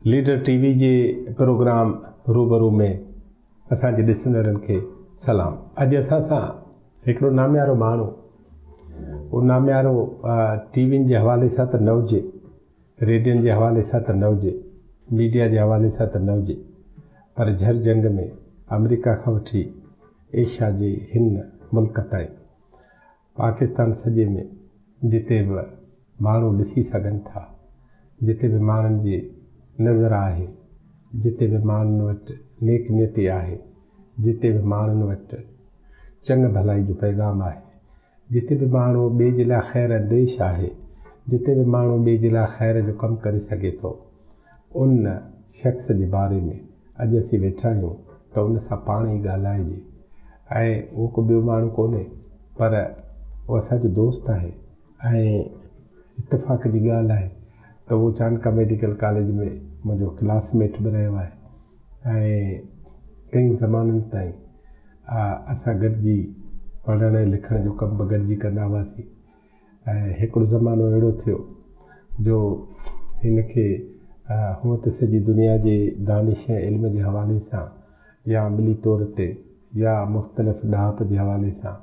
Leader TV जे programme रूबरू में असांजे ॾिसंदड़नि खे सलाम। अॼु असां सां हिकिड़ो नामियारो माण्हू, उहो नामियारो टीवियुनि जे हवाले सां त न हुजे, रेडियोनि जे हवाले सां त न हुजे, मीडिया जे हवाले सां त न हुजे, पर झर जंग में अमेरिका खां वठी एशिया जे हिन मुल्क ताईं पाकिस्तान सॼे में जिते बि माण्हू ॾिसी सघनि था, जिते बि माण्हुनि जी नज़र आहे, जिते बि माण्हुनि वटि नेक नियति आहे, जिते बि माण्हुनि वटि चङ भलाई जो पैगाम आहे, जिते बि माण्हू ॿिए जे लाइ ख़ैर अंदेश आहे, जिते बि माण्हू ॿिए जे लाइ ख़ैर जो कमु करे सघे थो, उन शख़्स जे बारे में अॼु असीं वेठा आहियूं त उन सां पाण ई ॻाल्हाइजे। ऐं उहो को ॿियो माण्हू कोन्हे, पर उहो असांजो दोस्त आहे ऐं इतफ़ाक़ जी ॻाल्हि आहे त उहो चाणका मेडिकल कॉलेज में मुंहिंजो क्लासमेट बि रहियो आहे ऐं कई ज़माननि ताईं असां गॾिजी पढ़ण ऐं लिखण जो कमु बि गॾिजी कंदा हुआसीं। ऐं हिकिड़ो ज़मानो अहिड़ो थियो जो हिन खे हूअं त सॼी दुनिया जे दानिश ऐं इल्म जे हवाले सां या अमली तौर ते या मुख़्तलिफ़ ॾाप जे हवाले सां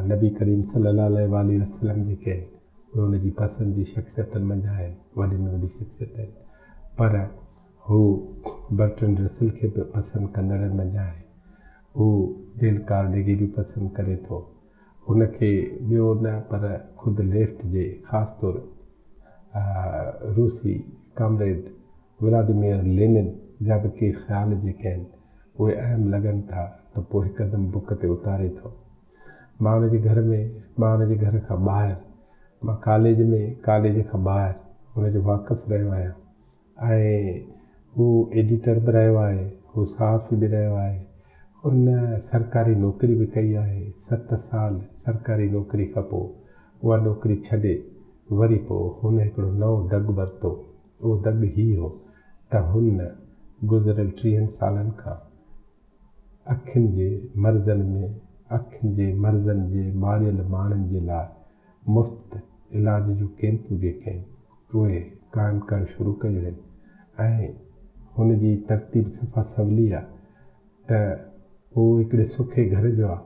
नबी करीम सल्लल्लाहु अलैहि वसल्लम जेके आहिनि उहे हुनजी पसंदि जी शख़्सियतनि मंझि आहिनि, वॾी में वॾी शख़्सियत आहिनि, पर हू बर्ट्रैंड रसल खे बि पसंदि कंदड़नि मंझि आहे, हू डेल कार्नेगी बि पसंदि करे थो, हुनखे ॿियो न पर ख़ुदि लेफ्ट जे ख़ासि तौर रूसी कॉमरेड व्लादिमीर लेनिन जा बि के ख़्याल जेके आहिनि उहे अहम लॻनि था त पोइ हिकदमि बुक ते उतारे थो। मां हुनजे घर में, मां हुनजे घर खां ॿाहिरि, मां कॉलेज में, कॉलेज खां ॿाहिरि हुनजो वाक़ुफ़ु रहियो आहियां ऐं हू एडिटर बि रहियो आहे, हू सहाफ़ी बि रहियो आहे, हुन सरकारी नौकिरी बि कई आहे। 7 साल सरकारी नौकिरी खां पोइ उहा नौकिरी छॾे वरी पोइ हुन हिकिड़ो नओं दॻु वरितो। उहो दॻु ही हो त हुन गुज़िरियल 30 सालनि खां अखियुनि जे मर्ज़नि जे मारियल माण्हुनि जे लाइ मुफ़्त इलाज जूं कैंपूं जेके आहिनि उहे क़ाइमु करणु शुरू कयूं आहिनि। ऐं हुनजी तरतीब सफ़ा सवली आहे त हू हिकिड़े सुखे घर जो आहे।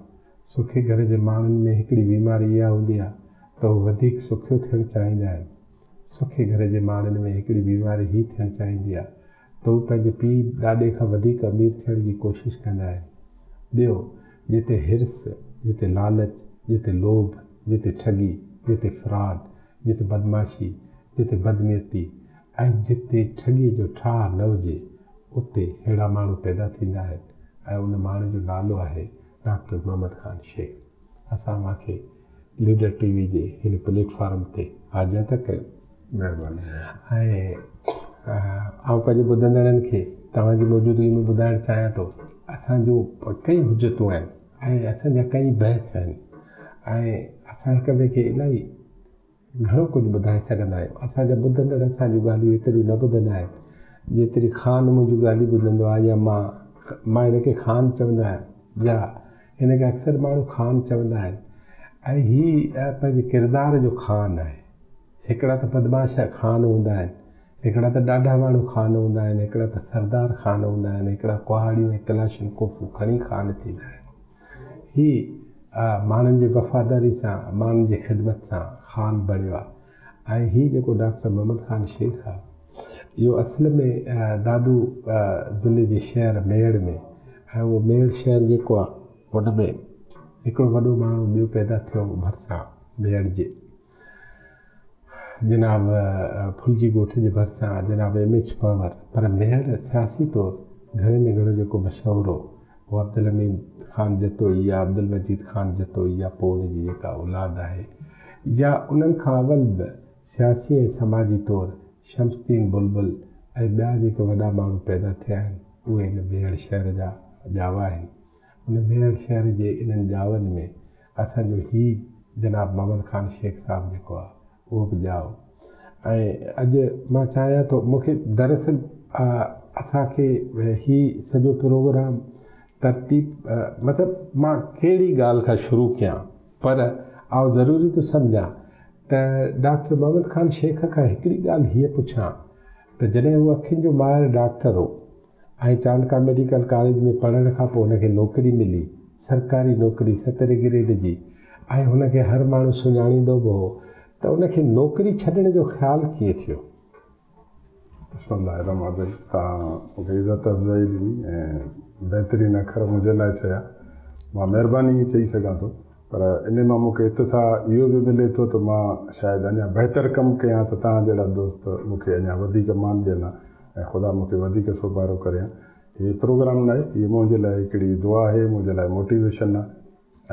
सुखे घर जे माण्हुनि में हिकिड़ी बीमारी इहा हूंदी आहे त हू वधीक सुखियो थियणु चाहींदा आहिनि। सुखे घर जे माण्हुनि में हिकिड़ी बीमारी ही थियणु चाहींदी आहे त हू पंहिंजे पीउ ॾाॾे खां वधीक अमीर थियण जी कोशिशि कंदा आहिनि। ॿियो, जिते हिर्स, जिते लालच, जिते लोभ, जिते ठगी, जिते फ्रॉड, जिते बदमाशी, जिते बदनीयती ऐं जिते ठगीअ जो ठाह न हुजे उते अहिड़ा माण्हू पैदा थींदा आहिनि ऐं उन माण्हू जो नालो आहे डॉक्टर मोहम्मद ख़ान शेख। असां मूंखे लीडर टीवी जे हिन प्लेटफॉर्म ते हाज़िर कयो। महिरबानी। ऐं आउं पंहिंजे ॿुधंदड़नि खे तव्हांजी मौजूदगी में ॿुधाइणु चाहियां थो, असांजूं कई हुजतूं आहिनि ऐं असांजा कई बहस आहिनि ऐं असां हिक ॿिए खे इलाही घणो कुझु ॿुधाए सघंदा आहियूं। असांजा ॿुधंदड़ असांजूं ॻाल्हियूं एतिरियूं न ॿुधंदा आहिनि जेतिरी ख़ान मुंहिंजूं ॻाल्हियूं ॿुधंदो आहे, या मां हिनखे ख़ान चवंदा आहियां या हिनखे अक्सर माण्हू ख़ान चवंदा आहिनि। ऐं हीअ पंहिंजे किरदार जो ख़ान आहे। हिकिड़ा त बदमाश ख़ान हूंदा आहिनि, हिकिड़ा त ॾाढा माण्हू ख़ान हूंदा आहिनि, हिकिड़ा त सरदार ख़ान हूंदा आहिनि, हिकिड़ा कुहाड़ियूं ऐं कलाशन कोफ़ूं खणी ख़ान थींदा आहिनि। हीअ माण्हुनि जी वफ़ादारी सां, माण्हुनि जी ख़िदमत सां ख़ान बणियो आहे। ऐं हीअ जेको डॉक्टर मोहम्मद ख़ान शेख आहे, इहो असल में दादू ज़िले जे शहर मेड़ में, ऐं उहो मेड़ शहर जेको आहे हुन में हिकिड़ो वॾो माण्हू ॿियो पैदा थियो भरिसां मेड़ जे, जनाब फुलजी ॻोठ जे भरिसां जनाब एमएच पवर। पर मेड़ सियासी तौरु घणे में घणो जेको मशहूरु हो उहो अब्दुल हमीद ख़ान जतोई या अब्दुल मजीद ख़ान जतोई या पोइ हुनजी जेका औलाद आहे, या उन्हनि खां अवल बि सियासी ऐं समाजी तौरु शमसुद्दीन बुलबुल ऐं ॿिया जेके वॾा माण्हू पैदा थिया आहिनि उहे इन मेड़ शहर जा ॼावा आहिनि। उन मेड़ शहर जे इन्हनि ॼावनि में असांजो ही जनाब मोहम्मद ख़ान शेख साहिबु जेको आहे उहो बि ॼाओ। ऐं अॼु मां चाहियां थो, मूंखे दरअसल असांखे ही सॼो प्रोग्राम तरतीब मतिलबु मां कहिड़ी ॻाल्हि खां शुरू कयां, पर आउं ज़रूरी थो सम्झां त डॉक्टर मोहम्मद ख़ान शेख खां हिकिड़ी ॻाल्हि हीअ पुछां त जॾहिं उहो अखियुनि जो माहिर डॉक्टर हो ऐं चांडका मेडिकल कॉलेज में पढ़ण खां पोइ हुनखे नौकिरी मिली, सरकारी नौकिरी 7 ग्रेड जी, ऐं हुनखे हर माण्हू सुञाणींदो बि हो, त उनखे नौकिरी छॾण जो ख़्यालु कीअं थियो? बिस्मिल्लाह रहमान रहीम। तव्हां मूंखे इज़त अफ़ज़ाई ॾिनी ऐं बहितरीनु अखर मुंहिंजे लाइ चया, मां महिरबानी चई सघां थो, पर इन मां मूंखे इत्तिसाह इहो बि मिले थो त मां शायदि अञा बहितर कमु कयां त तव्हां जहिड़ा दोस्त मूंखे अञा वधीक मान ॾियनि ऐं ख़ुदा मूंखे वधीक सोभारो करियां। हीअ प्रोग्राम न आहे, हीअ मुंहिंजे लाइ हिकिड़ी दुआ आहे, मुंहिंजे लाइ मोटिवेशन आहे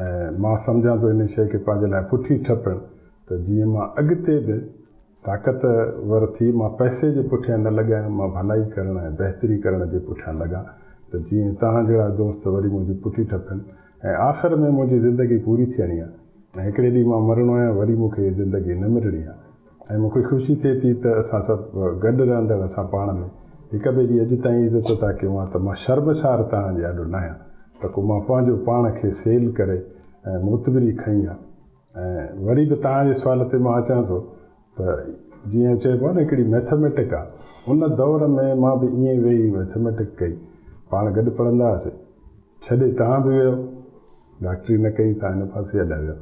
ऐं मां सम्झां थो इन शइ खे पंहिंजे लाइ पुठी ठपणु, त जीअं मां अॻिते बि ताक़तवर थी मां पैसे जे पुठियां न लॻायां, मां भलाई करण ऐं बहितरी करण जे पुठियां लॻां, त जीअं तव्हां जहिड़ा दोस्त वरी मुंहिंजी पुठी ठपनि ऐं आख़िर में मुंहिंजी ज़िंदगी पूरी थियणी आहे ऐं हिकिड़े ॾींहुं मां मरणो आहियां, वरी मूंखे ज़िंदगी न मिलणी आहे ऐं मूंखे ख़ुशी थिए थी त असां सभु गॾु रहंदड़ असां पाण में हिक ॿिए जी अॼु ताईं इज़त था कयूं आहे, त मां शर्मसार तव्हांजे ॾाढो न आहियां त को मां पंहिंजो पाण खे सेल करे ऐं मुतबिरी खईं आहे। ऐं वरी बि तव्हांजे सुवाल ते मां अचां थो त जीअं चइबो आहे न हिकिड़ी मैथमेटिक आहे, उन दौर में मां बि ईअं वेही मैथमेटिक कई, पाण गॾु पढ़ंदा हुआसीं, छॾे तव्हां बि वियो, डॉक्टरी न कई, तव्हां हिन पासे हलिया वियो,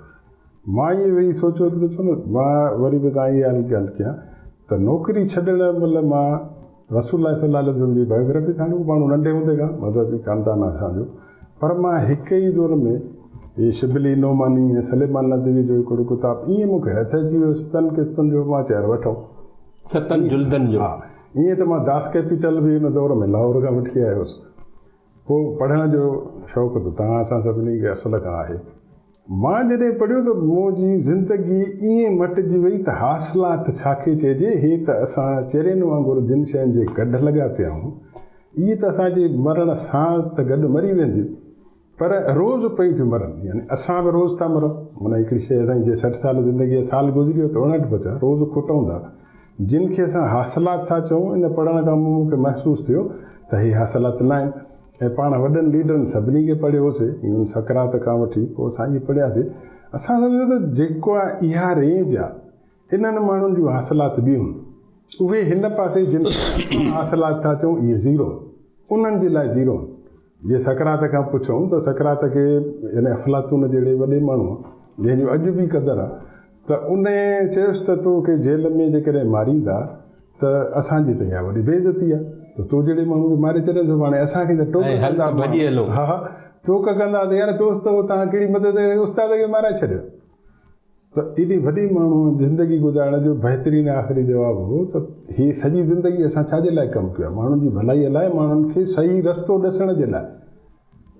मां ईअं वेही सोचियो त ॾिसो न, मां वरी बि तव्हां इहा ॻाल्हि कयां त नौकिरी छॾण महिल मां रसूल सल्लल्लाहु अलैहि वसल्लम जी बायोग्राफी खणूं, माण्हू नंढे हूंदे खां मज़हबी ख़ानदान आहे असांजो, पर मां हिक ई दौर में इहे शिबली नोमानी ऐं सलेमान नदवी जो हिकिड़ो किताबु ईअं मूंखे हथ अची वियो 7 किस्तनि जो, मां चयो वठो 7 जुल्दनि जो। हा, ईअं त मां दास कैपिटल बि हिन दौर में लाहौर खां वठी आयो हुउसि। पोइ पढ़ण जो शौक़ु त तव्हां असां सभिनी खे असुल खां आहे। मां जॾहिं पढ़ियो त मुंहिंजी ज़िंदगी ईअं मटिजी वई त हासिलात छा खे चइजे, हे त असां चेरियुनि वांगुरु जिन शयुनि जे गॾु लॻा पिया आहियूं, इहे त असांजे मरण सां त गॾु मरी वेंदियूं, पर रोज़ु पई थियूं मरनि, यानी असां बि रोज़ु था मरूं। माना हिकिड़ी शइ असांजी जे 60 साल ज़िंदगीअ साल गुज़री वियो त 59 बचा, रोज़ु खुटूं था। जिन खे असां हासिलात था चऊं, इन पढ़ण खां मूंखे महसूसु थियो त हे हासिलात न आहिनि। ऐं पाण वॾनि लीडरनि सभिनी खे पढ़ियोसीं, इवन सकरात खां वठी पोइ असां इहे पढ़ियासीं, असां सम्झो त जेको आहे इहा रेंज आहे, इन्हनि माण्हुनि जूं हासिलात ॿियूं आहिनि, उहे हिन पासे जिन हासिलात था चऊं इहे ज़ीरो, उन्हनि जे लाइ ज़ीरो। जे सकरात खां पुछूं त सकरात खे यानी अफलातून जहिड़े वॾे माण्हू जंहिंजो अॼु बि क़दुरु आहे, त उन चयोसि त तोखे जेल में जेकॾहिं मारींदा त असांजी त इहा वॾी बेइज़ती आहे, त तो जहिड़े माण्हू खे मारे छॾंदो, हाणे असांखे त टोक कंदा, हा हा टोक कंदा त यार दोस्त तव्हां कहिड़ी मदद उस्ताद खे माराए छॾियो। त एॾी वॾी माण्हू ज़िंदगी गुज़ारण जो बहितरीनु आख़िरी जवाबु हो त हीअ सॼी ज़िंदगी असां छाजे लाइ कमु कयो आहे, माण्हुनि जी भलाईअ लाइ, माण्हुनि खे सही रस्तो ॾिसण जे लाइ।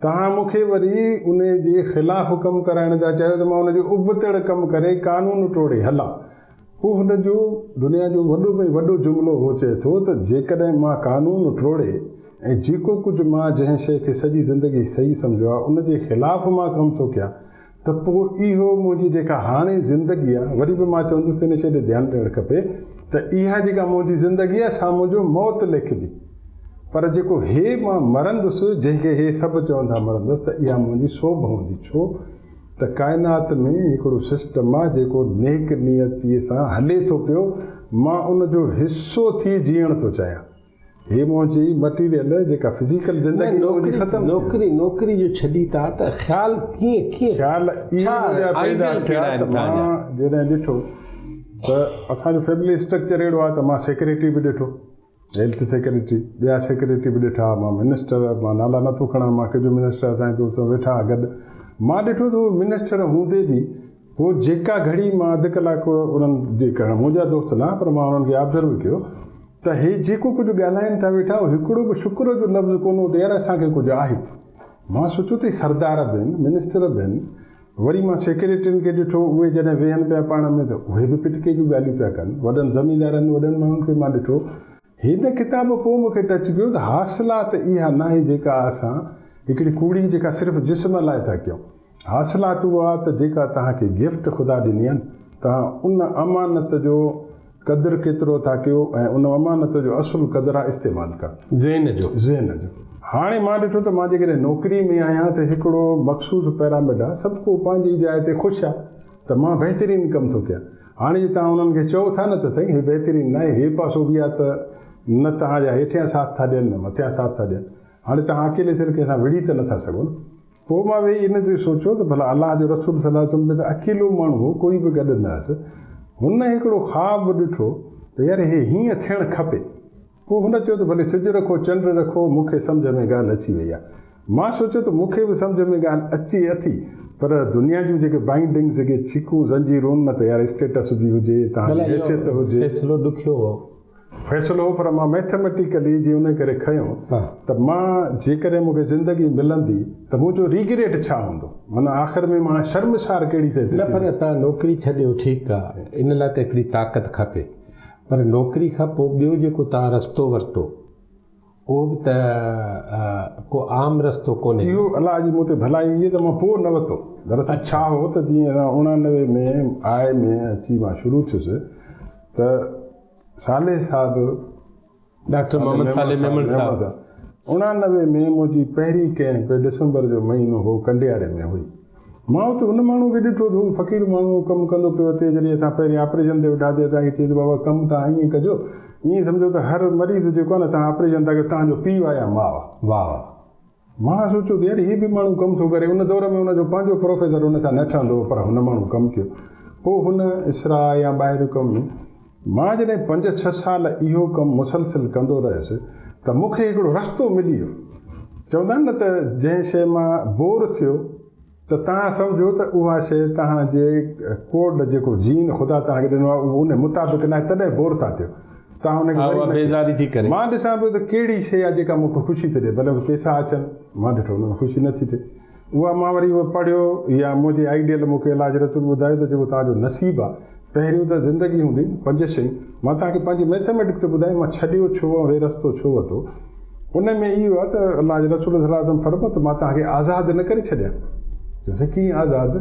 तव्हां मूंखे वरी उन जे ख़िलाफ़ु कमु कराइण जा चयो त मां उनजो उबतड़ कमु करे कानून टोड़े हलां, पोइ हुनजो दुनिया जो वॾो में वॾो जुमिलो हो चए थो त जेकॾहिं मां कानून टोड़े ऐं जेको कुझु मां जंहिं शइ खे सॼी ज़िंदगी सही सम्झो आहे उन जे ख़िलाफ़ु मां कमु थो कयां, त पोइ इहो मुंहिंजी जेका हाणे ज़िंदगी आहे, वरी बि मां चवंदुसि इन शइ ते ध्यानु ॾियणु खपे त इहा जेका मुंहिंजी ज़िंदगी आहे साम्हूं जो मौत लिखबी, पर जेको हे मां मरंदुसि, जंहिंखे हे सभु चवंदा मरंदुसि, त इहा मुंहिंजी सोभ हूंदी। छो त काइनात में हिकिड़ो सिस्टम आहे जेको नेक नियतीअ सां हले थो पियो, मां उनजो हिसो थी जीअण थो चाहियां। हे मुंहिंजी मटीरियल जेका फिज़िकल ज़िंदगी ख़तमु, नौकिरी जो छॾी था त ख़्याल कीअं ख़्याल पैदा थिया त मां जॾहिं ॾिठो त असांजो फैमिली स्ट्रक्चर अहिड़ो आहे त मां सेक्रेटरी बि ॾिठो, हेल्थ सेक्रेटरी, ॿिया सेक्रेटरी बि ॾिठा, मां मिनिस्टर, मां नाला नथो खणां, मां कंहिंजो मिनिस्टर असांजे दोस्त वेठा गॾु, मां ॾिठो त उहो मिनिस्टर हूंदे बि पोइ जेका घड़ी मां अधु कलाकु उन्हनि जेका मुंहिंजा दोस्त न, पर मां उन्हनि खे ऑब्ज़र्व कयो त हे जेको कुझु ॻाल्हाइनि था वेठा, हिकिड़ो बि शुक्र जो लफ़्ज़ कोन हो त यार असांखे कुझु आहे। मां सोचियो त सरदार बि आहिनि, मिनिस्टर बि आहिनि, वरी मां सेक्रेटरियुनि खे ॾिठो, उहे जॾहिं वेहनि पिया पाण में त उहे बि पिटके जूं ॻाल्हियूं पिया कनि, वॾनि ज़मीनदारनि वॾनि माण्हुनि खे मां ॾिठो। हिन किताब पोइ मूंखे टच कयो त हासिलात इहा न आहे जेका असां हिकिड़ी कूड़ी जेका सिर्फ़ु जिस्म लाइ था कयूं, हासिलात उहा त जेका तव्हांखे गिफ्ट ख़ुदा ॾिनी आहिनि, तव्हां उन अमानत जो क़दुरु केतिरो था कयो ऐं उन अमानत जो असुलु क़दुरु आहे इस्तेमालु करणु, ज़हन जो। हाणे मां ॾिठो त मां जेकॾहिं नौकिरी में आहियां त हिकिड़ो मख़सूस पैरामीटर आहे, सभु को पंहिंजी जाइ ते ख़ुशि आहे त मां बहितरीनु कमु थो कयां। हाणे जे तव्हां उन्हनि खे चओ था न त सही हे बहितरीनु न आहे, हे पासो बि आहे त न तव्हांजा हेठियां साथ था ॾियनि न मथियां साथ था ॾियनि, हाणे तव्हां अकेले सिर्फ़ु कंहिंसां विड़ी त नथा सघो न। पोइ मां वेही इन ते सोचियो त भला अलाह जो रसूल सल्लल्लाहु अलैहि वसल्लम त अकेलो माण्हू हो, कोई बि गॾु न हुअसि, हुन हिकिड़ो ख़्वाबु ॾिठो त यार हे हीअं थियणु खपे। पोइ हुन चयो त भले सिजु रखो चंड रखो, मूंखे सम्झ में ॻाल्हि अची वई आहे। मां सोचियो त मूंखे बि सम्झ में ॻाल्हि अची, पर दुनिया जूं जेके बाइंडिंग्स जेके चीकूं ज़ंजीरूं न त यार स्टेटस बि हुजे, तव्हांजी हैसियत हुजे, फ़ैसिलो ॾुखियो हो, फ़ैसिलो हो, पर मां मैथमेटिकली जीअं उन करे खयो त मां जेकॾहिं मूंखे ज़िंदगी मिलंदी त मुंहिंजो रिग्रेट छा हूंदो, माना आख़िर में मां शर्मसार कहिड़ी थिए न। पर तव्हां नौकिरी छॾियो, ठीकु आहे, इन लाइ त हिकिड़ी ताक़त खपे, पर नौकिरी खां पोइ ॿियो जेको तव्हां रस्तो वरितो उहो बि त को आम रस्तो कोन्हे। इहो अलाह जी मूं ते भलाई इहे त मां पोइ न वरितो। दरअसल छा हो त जीअं 89 में आय में अची मां शुरू थियुसि त साले साहिबु डॉक्टर मोहम्मद साले मेमन साहिबु 89 में मुंहिंजी पहिरीं कैंप डिसंबर जो महीनो हो कंडियारे में हुई। मां हुते हुन माण्हू खे ॾिठो त हू फ़क़ीर माण्हू कमु कंदो पियो हुते। जॾहिं असां पहिरीं ऑपरेशन ते वेठासीं असांखे चई त बाबा कमु तव्हां ईअं कजो, ईअं सम्झो त हर मरीज़ जेको आहे न तव्हां ऑपरेशन था कयो, तव्हांजो पीउ आहे या मां आहे। वाह, मां सोचियो त यार हीअ बि माण्हू कमु थो करे। उन दौर में हुनजो पंहिंजो प्रोफेसर हुन सां न ठहंदो, पर हुन माण्हू कमु कयो। पोइ हुन इसरा या ॿाहिरि कमु में मां जॾहिं 5-6 साल इहो कमु मुसलसिल कंदो रहियुसि त मूंखे हिकिड़ो रस्तो मिली वियो। चवंदा आहिनि न त जंहिं शइ मां बोर थियो त तव्हां सम्झो त उहा शइ तव्हांजे कोड जेको जीन ख़ुदा तव्हांखे ॾिनो आहे उहो उन मुताबिक़ न आहे, तॾहिं बोर था थियो तव्हां हुनखे बेज़ारी थी करे। मां ॾिसां पियो त कहिड़ी शइ आहे जेका मूंखे ख़ुशी थी ॾिए, भले पैसा अचनि, मां ॾिठो हुन में ख़ुशी नथी थिए। उहा मां वरी उहो पढ़ियो या मुंहिंजे आइडियल मूंखे अलाह जे रसूल ॿुधायो त जेको तव्हांजो नसीबु आहे, पहिरियों त ज़िंदगी हूंदी 5 शयूं। मां तव्हांखे पंहिंजी मैथमेटिक्स ते ॿुधायो मां छॾियो छो ऐं हे रस्तो छो वरितो। उन में इहो आहे त अलाह जे रसूल सल्लल्लाहु अलैहि वसल्लम फरमायो त मां तव्हांखे आज़ादु न करे छॾियां। चयोसि कीअं आज़ादु?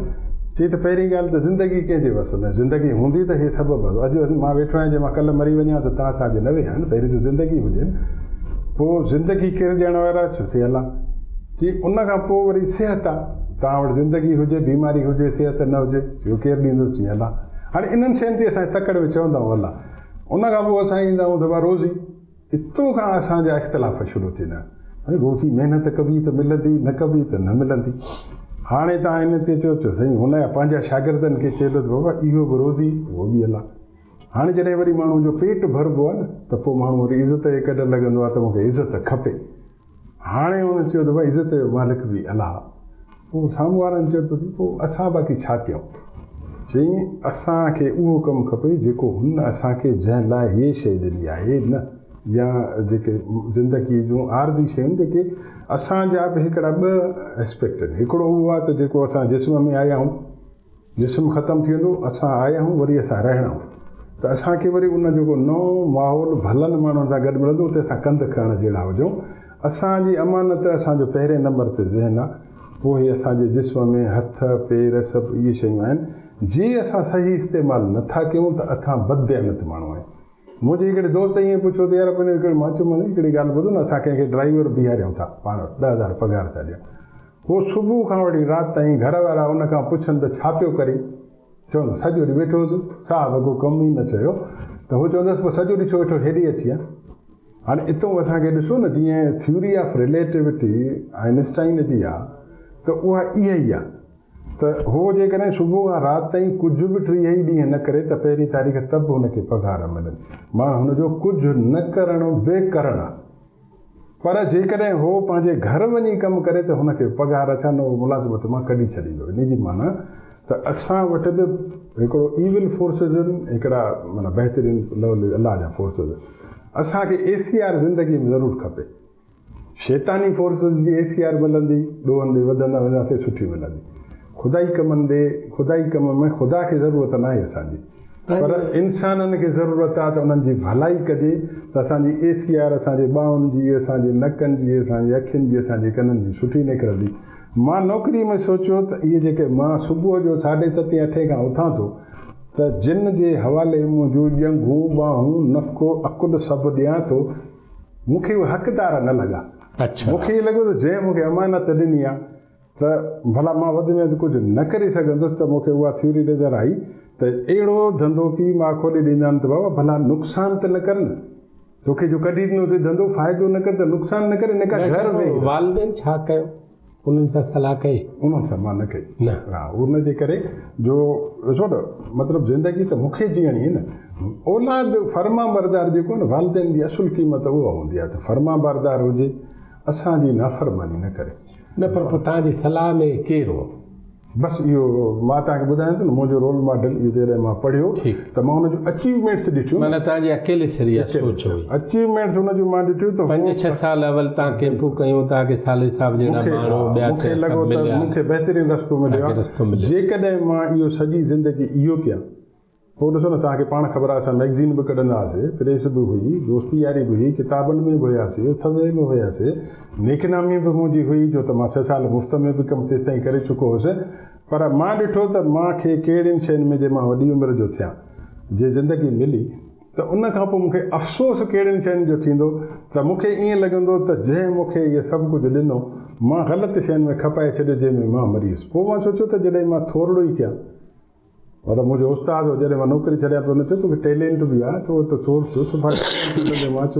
चई त पहिरीं ॻाल्हि त ज़िंदगी कंहिंजे वस में, ज़िंदगी हूंदी त हे सबबु आहे। अॼु मां वेठो आहियां, जे मां कल्ह मरी वञा त तव्हां सां अॼु न वेहा आहिनि, पहिरीं त ज़िंदगी हुजे। पोइ ज़िंदगी केरु ॾियण वारा? चयोसि अलाह। चई उन खां पोइ वरी सिहत आहे, तव्हां वटि ज़िंदगी हुजे, बीमारी हुजे, सिहत न हुजे, चयो केरु ॾींदो? चई अलाह। हाणे इन्हनि शयुनि ते असां तकड़ में चवंदा आहियूं अलाह। उन खां पोइ असां ईंदा आहियूं दफ़ा रोज़ी, हितां खां असांजा इख़्तिलाफ़ शुरू थींदा आहिनि। रोज़ी महिनत कबी त मिलंदी, न कबी त न मिलंदी। हाणे तव्हां इन ते चओ साईं हुन जा पंहिंजा शागिर्दनि खे चए थो बाबा इहो बि रोज़ी, उहो बि अलाह। हाणे जॾहिं वरी माण्हू जो पेट भरिबो आहे न त पोइ माण्हू वरी इज़त जे कॾहिं लॻंदो आहे त मूंखे इज़त खपे। हाणे हुन चयो त भई इज़त जो मालिक बि अलाह। पोइ साम्हूं वारनि चयो त पोइ असां बाक़ी छा कयूं? चई असांखे उहो कमु खपे जेको हुन असांखे जंहिं लाइ इहे शइ ॾिनी आहे न, या जेके ज़िंदगी जूं आरज़ी शयूं जेके असांजा बि हिकिड़ा 2 एस्पेक्ट आहिनि। हिकिड़ो उहो आहे त जेको असां जिस्म में आया आहियूं, जिस्म ख़तमु थी वेंदो, असां आया आहियूं वरी असां रहणा आहियूं, त असांखे वरी उन जेको नओं माहौल भलनि माण्हुनि सां गॾु मिलंदो, उते असां कंध खणण जहिड़ा हुजूं। असांजी अमानत असांजो पहिरें नंबर ते ज़हन आहे, पोइ असांजे जिस्म में हथ पेर सभु इहे शयूं आहिनि। जे असां सही इस्तेमालु नथा कयूं त असां बदअहमत माण्हू आहियूं। मुंहिंजे हिकिड़े दोस्त ईअं पुछो त यार पंहिंजो हिकिड़ो मां चयो हिकिड़ी ॻाल्हि ॿुधो न, असां कंहिंखे ड्राइवर बीहारियूं था, पाण 10,000 पघार था ॾियूं, पोइ सुबुह खां वठी राति ताईं घर वारा उन खां पुछनि त छा पियो करे? चवंदो सॼो ॾींहुं वेठो हुउसि, साहब को कमु ई न चयो त हू चवंदुसि पोइ सॼो ॾींहुं छो वेठो, हेॾे अची विया। हाणे हितां असांखे ॾिसो न, जीअं थ्योरी ऑफ रिलेटिविटी आइंस्टाइन जी आहे त उहा इहा ई आहे त हो जेकॾहिं सुबुह खां राति ताईं कुझु बि 3 ॾींहं न करे त पहिरीं तारीख़ त बि हुनखे पघार मिलंदी। मां हुनजो कुझु न करणु बेकरणु आहे, पर जेकॾहिं हो पंहिंजे घर वञी कमु करे त हुनखे पघार अछा न मुलाज़िमत मां कढी छॾींदो। इन जी माना त असां वटि बि हिकिड़ो ईविल फोर्सिस आहिनि, हिकिड़ा माना बहितरीनु अलाह जा फोर्सिस। असांखे ACR ज़िंदगी में ज़रूरु खपे। शैतानी फोर्सिस जी ACR मिलंदी, ॾोहनि ॾे वधंदा वेंदासीं, सुठी मिलंदी। ख़ुदाई कमनि ॾे, ख़ुदाई कम में ख़ुदा खे ज़रूरत न आहे असांजी, पर इंसाननि खे ज़रूरत आहे त उन्हनि जी भलाई कजे त असांजी ACR असांजे ॿाहुनि जी, असांजे नकनि जी, असांजी अखियुनि जी, असांजे कननि जी सुठी निकिरंदी। मां नौकिरी में सोचियो त इहे जेके मां सुबुह जो 7:30-8 खां उथां थो त जिन जे हवाले मुंहिंजूं ॼंघूं ॿाहूं नकु अकुल सभु ॾियां थो, मूंखे उहे हक़दार न लॻा। मूंखे इहो लॻो त जंहिं मूंखे अमानत ॾिनी आहे त भला मां वधि में वधि कुझु न करे सघंदुसि, त मूंखे उहा थ्योरी नज़र आई त अहिड़ो धंधो पीउ मां खोले ॾींदा आहिनि त बाबा भला नुक़सानु त न करनि। तोखे जो कढी ॾिनो ते धंधो फ़ाइदो न कर त नुक़सानु न करे, इन खां घर वेही वालिदेन छा कयो, उन्हनि सां सलाह कई? उन्हनि सां मां न कई न। हा, उनजे करे जो ॾिसो न, मतिलबु ज़िंदगी त मूंखे जीअणी आहे न। औलाद फर्मा बरदार जेको न, वालिदेन जी असुल क़ीमत उहा हूंदी आहे त फर्मा बरदार हुजे, असांजी नाफ़रमानी न करे। न, पर पोइ तव्हांजी सलाह में केरु हो? बसि इहो मां तव्हांखे ॿुधायां थो न, मुंहिंजो रोल मॉडल इहो जॾहिं मां पढ़ियो त मां हुनजो अचीवमेंट्स ॾिठियूं। माना तव्हांजी अकेले सिरिया सोच हुई? अचीवमेंट्स हुनजूं मां ॾिठियूं त 5-6 साल अवल तव्हां कैंपूं कयूं, तव्हांखे साले साहिब जहिड़ा माण्हू ॿिया मूंखे लॻो त मूंखे बहितरीनु रस्तो मिलियो। जेकॾहिं मां इहो सॼी ज़िंदगी इहो कयां, पोइ ॾिसो न, तव्हांखे पाण ख़बर आहे असां मैगज़ीन बि कढंदा हुआसीं, प्रेस बि हुई, दोस्ती यारी बि हुई, किताबनि में बि हुयासीं, उथवे में हुयासीं, नेकनामी बि मुंहिंजी हुई, जो त मां 6 साल मुफ़्त में बि कमु तेसि ताईं करे चुको हुउसि। पर मां ॾिठो त मूंखे कहिड़ियुनि शयुनि में, जे मां वॾी उमिरि जो थियां, जे ज़िंदगी मिली, त उन खां पोइ मूंखे अफ़सोस कहिड़ियुनि शयुनि जो थींदो त मूंखे ईअं लॻंदो त जंहिं मूंखे इहे सभु कुझु ॾिनो, मां ग़लति शयुनि में खपाए छॾियो, जंहिंमें मां मरी वियुसि। पोइ मां सोचियो त जॾहिं मां थोरो ई कयां, मतिलबु मुंहिंजो उस्ताद हो, जॾहिं मां नौकिरी छॾियां पियो, न थियो तोखे टैलेंट बि आहे, तो वटि सोर्स मां चयोमांसि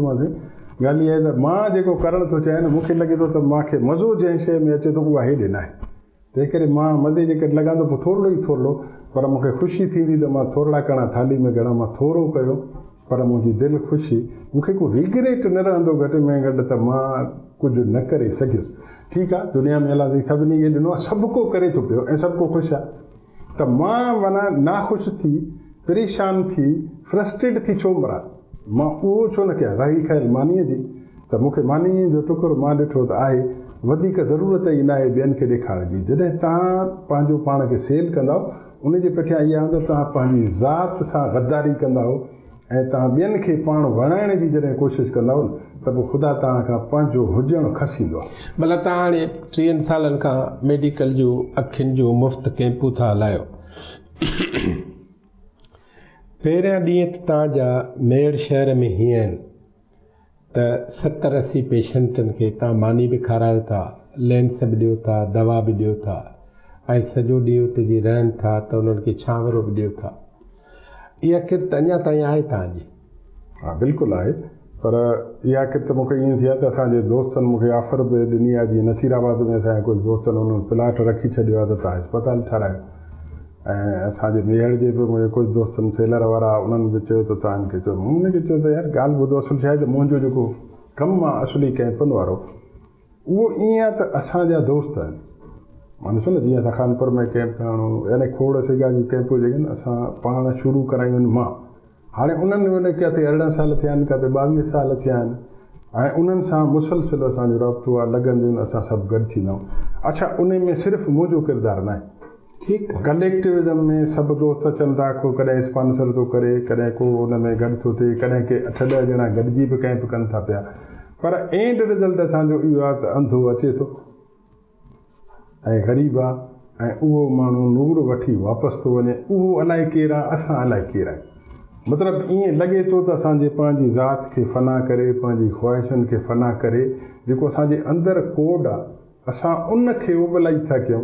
ॻाल्हि इहा आहे त मां जेको करणु थो चाहियां न, मूंखे लॻे थो त मूंखे मज़ो जंहिं शइ में अचे थो उहा हेॾे न आहे। तंहिं करे मां मज़े जे करे लॻां थो पोइ थोरो ई थोरो, पर मूंखे ख़ुशी थींदी त मां थोरा कणा थाली में घणा मां थोरो कयो, पर मुंहिंजी दिलि ख़ुशी, मूंखे को रिग्रेट न रहंदो घटि में घटि त मां कुझु न करे सघियुसि। ठीकु आहे, दुनिया में अलाह सभिनी खे ॾिनो आहे, सभु को करे थो पियो ऐं सभु को ख़ुशि आहे, त मां माना नाख़ुशि थी, परेशान थी, फ्रस्ट्रेट थी छो मरां? मां उहो छो न कयां? रही ख़ैर मानीअ जी, त मूंखे मानीअ जो टुकुर मां ॾिठो त आहे, वधीक ज़रूरत ई न आहे ॿियनि खे ॾेखारण जी। जॾहिं तव्हां पंहिंजो पाण खे सेल कंदा उनजे पुठियां इहा हूंदो, तव्हां पंहिंजी ज़ात सां गद्दारी कंदा ऐं तव्हां ॿियनि खे पाण वणाइण जी जॾहिं कोशिशि कंदा न, त पोइ ख़ुदा तव्हां खां पंहिंजो हुजणु खसींदो आहे। मतिलबु तव्हां हाणे 30 सालनि खां मेडिकल जूं अखियुनि जूं मुफ़्त कैंपूं था हलायो। पहिरियां ॾींहं त तव्हांजा मेड़ शहर में हीअं आहिनि त 70-80 पेशेंटनि खे तव्हां मानी बि खारायो था, लेंस बि ॾियो था, दवा बि ॾियो था, ऐं सॼो ॾींहुं उते जी रहनि था त उन्हनि खे छांवरो बि ॾियो था। इहा किरत अञा ताईं आहे तव्हांजी? हा, बिल्कुलु आहे, पर इहा किरत मूंखे ईअं थी आहे त असांजे दोस्तनि मूंखे ऑफर बि ॾिनी आहे। जीअं नसीराबाद में असांजे कुझु दोस्तनि उन्हनि प्लाट रखी छॾियो आहे त तव्हां अस्पताल ठारायो, ऐं असांजे मेहर जे बि मुंहिंजे कुझु दोस्तनि सेलर वारा उन्हनि बि चयो त तव्हां हिनखे चयो। मूं हुनखे चयो त यार ॻाल्हि ॿुधो, असुल छा आहे त मुंहिंजो जेको कमु आहे असुली कैंपनि वारो, उहो ईअं आहे त असांजा दोस्त आहिनि। मां ॾिसो न, जीअं असां खानपुर में कैंप खणूं, यानी खोड़ सिगा जूं कैंपूं जेके आहिनि असां पाण शुरू करायूं आहिनि। मां हाणे उन्हनि में किथे 18 साल थिया आहिनि, किथे 22 साल थिया आहिनि, ऐं उन्हनि सां मुसलसिल असांजो राब्तो आहे, लॻंदियूं आहिनि, असां सभु गॾु थींदा आहियूं। अच्छा, उन में सिर्फ़ु मुंहिंजो किरदारु न आहे, ठीकु आहे। कलेक्टिविज़म में सभु दोस्त अचनि था, को कॾहिं स्पॉन्सर थो करे, कॾहिं को उन में गॾु थो थिए, कॾहिं के 8-10 ॼणा गॾिजी बि कैंप कनि था पिया, पर एंड रिज़ल्ट असांजो इहो आहे त अंधो अचे थो ऐं ग़रीब आहे, ऐं उहो माण्हू नूर वठी वापसि थो वञे। उहो अलाए केरु आहे, असां अलाए केरु आहियूं। मतिलबु ईअं लॻे थो त असांजे पंहिंजी ज़ात खे फ़ना करे, पंहिंजी ख़्वाहिशुनि खे फ़ना करे, जेको असांजे अंदरि कोड आहे, असां उन खे उबलाई था कयूं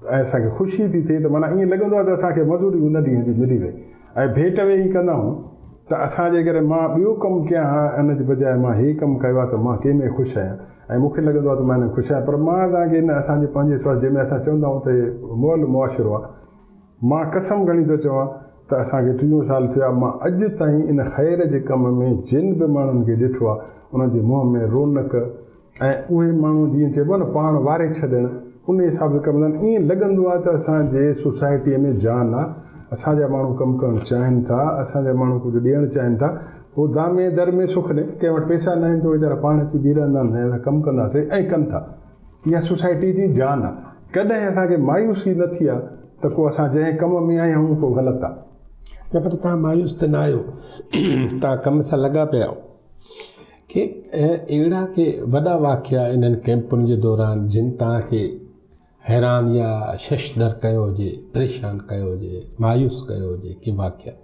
ऐं असांखे ख़ुशी थी थिए त माना ईअं लॻंदो आहे त असांखे मज़ूरी उन ॾींहं जी मिली वई, ऐं भेट वेही कंदा आहियूं त असांजे करे मां ॿियो कमु कयां हा, इन जे बजाए मां हे कमु कयो आहे त मां कंहिंमें ख़ुशि आहियां, ऐं मूंखे लॻंदो आहे त मां हिन ख़ुशि आहियां। पर मां तव्हांखे न, असांजे पंहिंजे स्वास्थ्य जंहिंमें असां चवंदा आहियूं त मुअल मुआशिरो आहे, मां कसम घणी थो चवां त असांखे 30 साल थिया, मां अॼु ताईं इन ख़ैर जे कम में जिन बि माण्हुनि खे ॾिठो आहे, उन्हनि जे मुंहं में रौनक, ऐं उहे माण्हू जीअं चइबो आहे न पाण वारे छॾणु, उन हिसाब सां कमु कंदा आहिनि। ईअं लॻंदो आहे त असांजे सोसाइटीअ में जान आहे, असांजा माण्हू कमु करणु चाहिनि था, असांजा माण्हू कुझु ॾियणु चाहिनि था। पोइ दामे दर में सुख ने, कंहिं वटि पैसा न आहिनि त वीचारा पाण अची बीह रहंदा आहिनि, असां कमु कंदासीं ऐं कनि था। इहा सोसाइटी जी जान आहे। कॾहिं असांखे मायूसी न थी आहे त को असां जंहिं कम में आया आहियूं को ग़लति आहे। न, पर तव्हां मायूस त न आहियो, तव्हां कम सां लॻा पिया आहियो। कि अहिड़ा के वॾा वाक़िया इन्हनि कैंपुनि जे दौरान जिन तव्हांखे हैरान या शशदर कयो हुजे, परेशान कयो हुजे, मायूस कयो हुजे, कि वाक़िया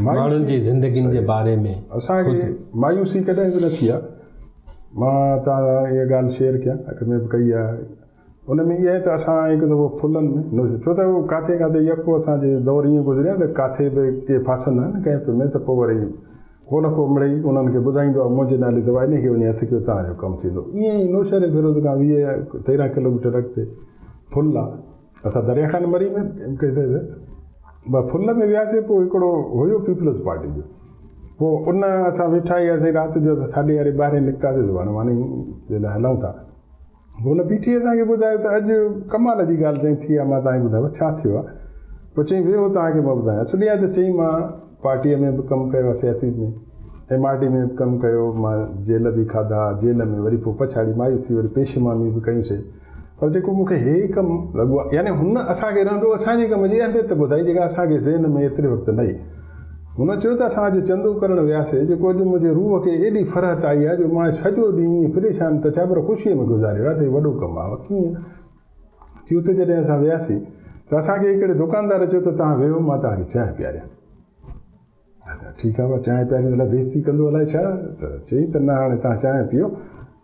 माण्हुनि जी ज़िंदगियुनि जे बारे में? असांखे मायूसी कॾहिं बि न थी आहे। मां तव्हां इहा ॻाल्हि शेयर कयां, अॻ में बि कई आहे। उन में इहा आहे त असां हिकु दफ़ो फुलनि में, छो त उहो किथे किथे यको असांजे दौर ईअं गुज़रिया त किथे बि के फासंदा आहिनि कैंप में, त पोइ वरी को न को मिड़ई उन्हनि खे ॿुधाईंदो आहे मुंहिंजे नाले दवा इन खे वञी हथ कयो तव्हांजो कमु थींदो। ईअं ई नौशहरे फिरोज़ खां 13 किलोमीटर अॻिते फुल आहे, असां दरिया खान मरी में फुल में वियासीं। पोइ हिकिड़ो हुयो पीपल्स पार्टी जो, पोइ उन असां वेठा ई हुआसीं राति जो 11:30 ॿाहिरि निकितासीं सुभाणे मानी जे लाइ हलूं था। पोइ हुन पीठी असांखे ॿुधायो त अॼु कमाल जी ॻाल्हि चई थी आहे। मां तव्हांखे ॿुधायो छा थियो आहे? पोइ चई वियो तव्हांखे मां ॿुधायां। सुनिया त चई मां पार्टीअ में बि कमु कयो आहे, सियासी में, MRD में बि कमु कयो, मां जेल बि खाधा, जेल में वरी पोइ पछाड़ी मायूस थी वरी पेशमामी बि कयूंसीं। पर जेको मूंखे हे कमु लॻो आहे, यानी हुन असांखे रहंदो असांजे कम जी अहमियत ॿुधाई जेका असांखे ज़हन में एतिरे वक़्तु न आई। हुन चयो त असां अॼु चंदो करणु वियासीं, जेको अॼु मुंहिंजे रूह खे एॾी फरहत आई आहे जो मां सॼो ॾींहुं परेशान त छा पर ख़ुशीअ में गुज़ारियो आहे त वॾो कमु आहे। कीअं थी उते जॾहिं असां वियासीं त असांखे हिकिड़े दुकानदार चयो त तव्हां वेहो मां तव्हांखे चांहि पीआरियां। ठीकु आहे, चांहि पीआरण लाइ बेइज़ती कंदो अलाए छा, त चई त न हाणे तव्हां चांहि पीओ।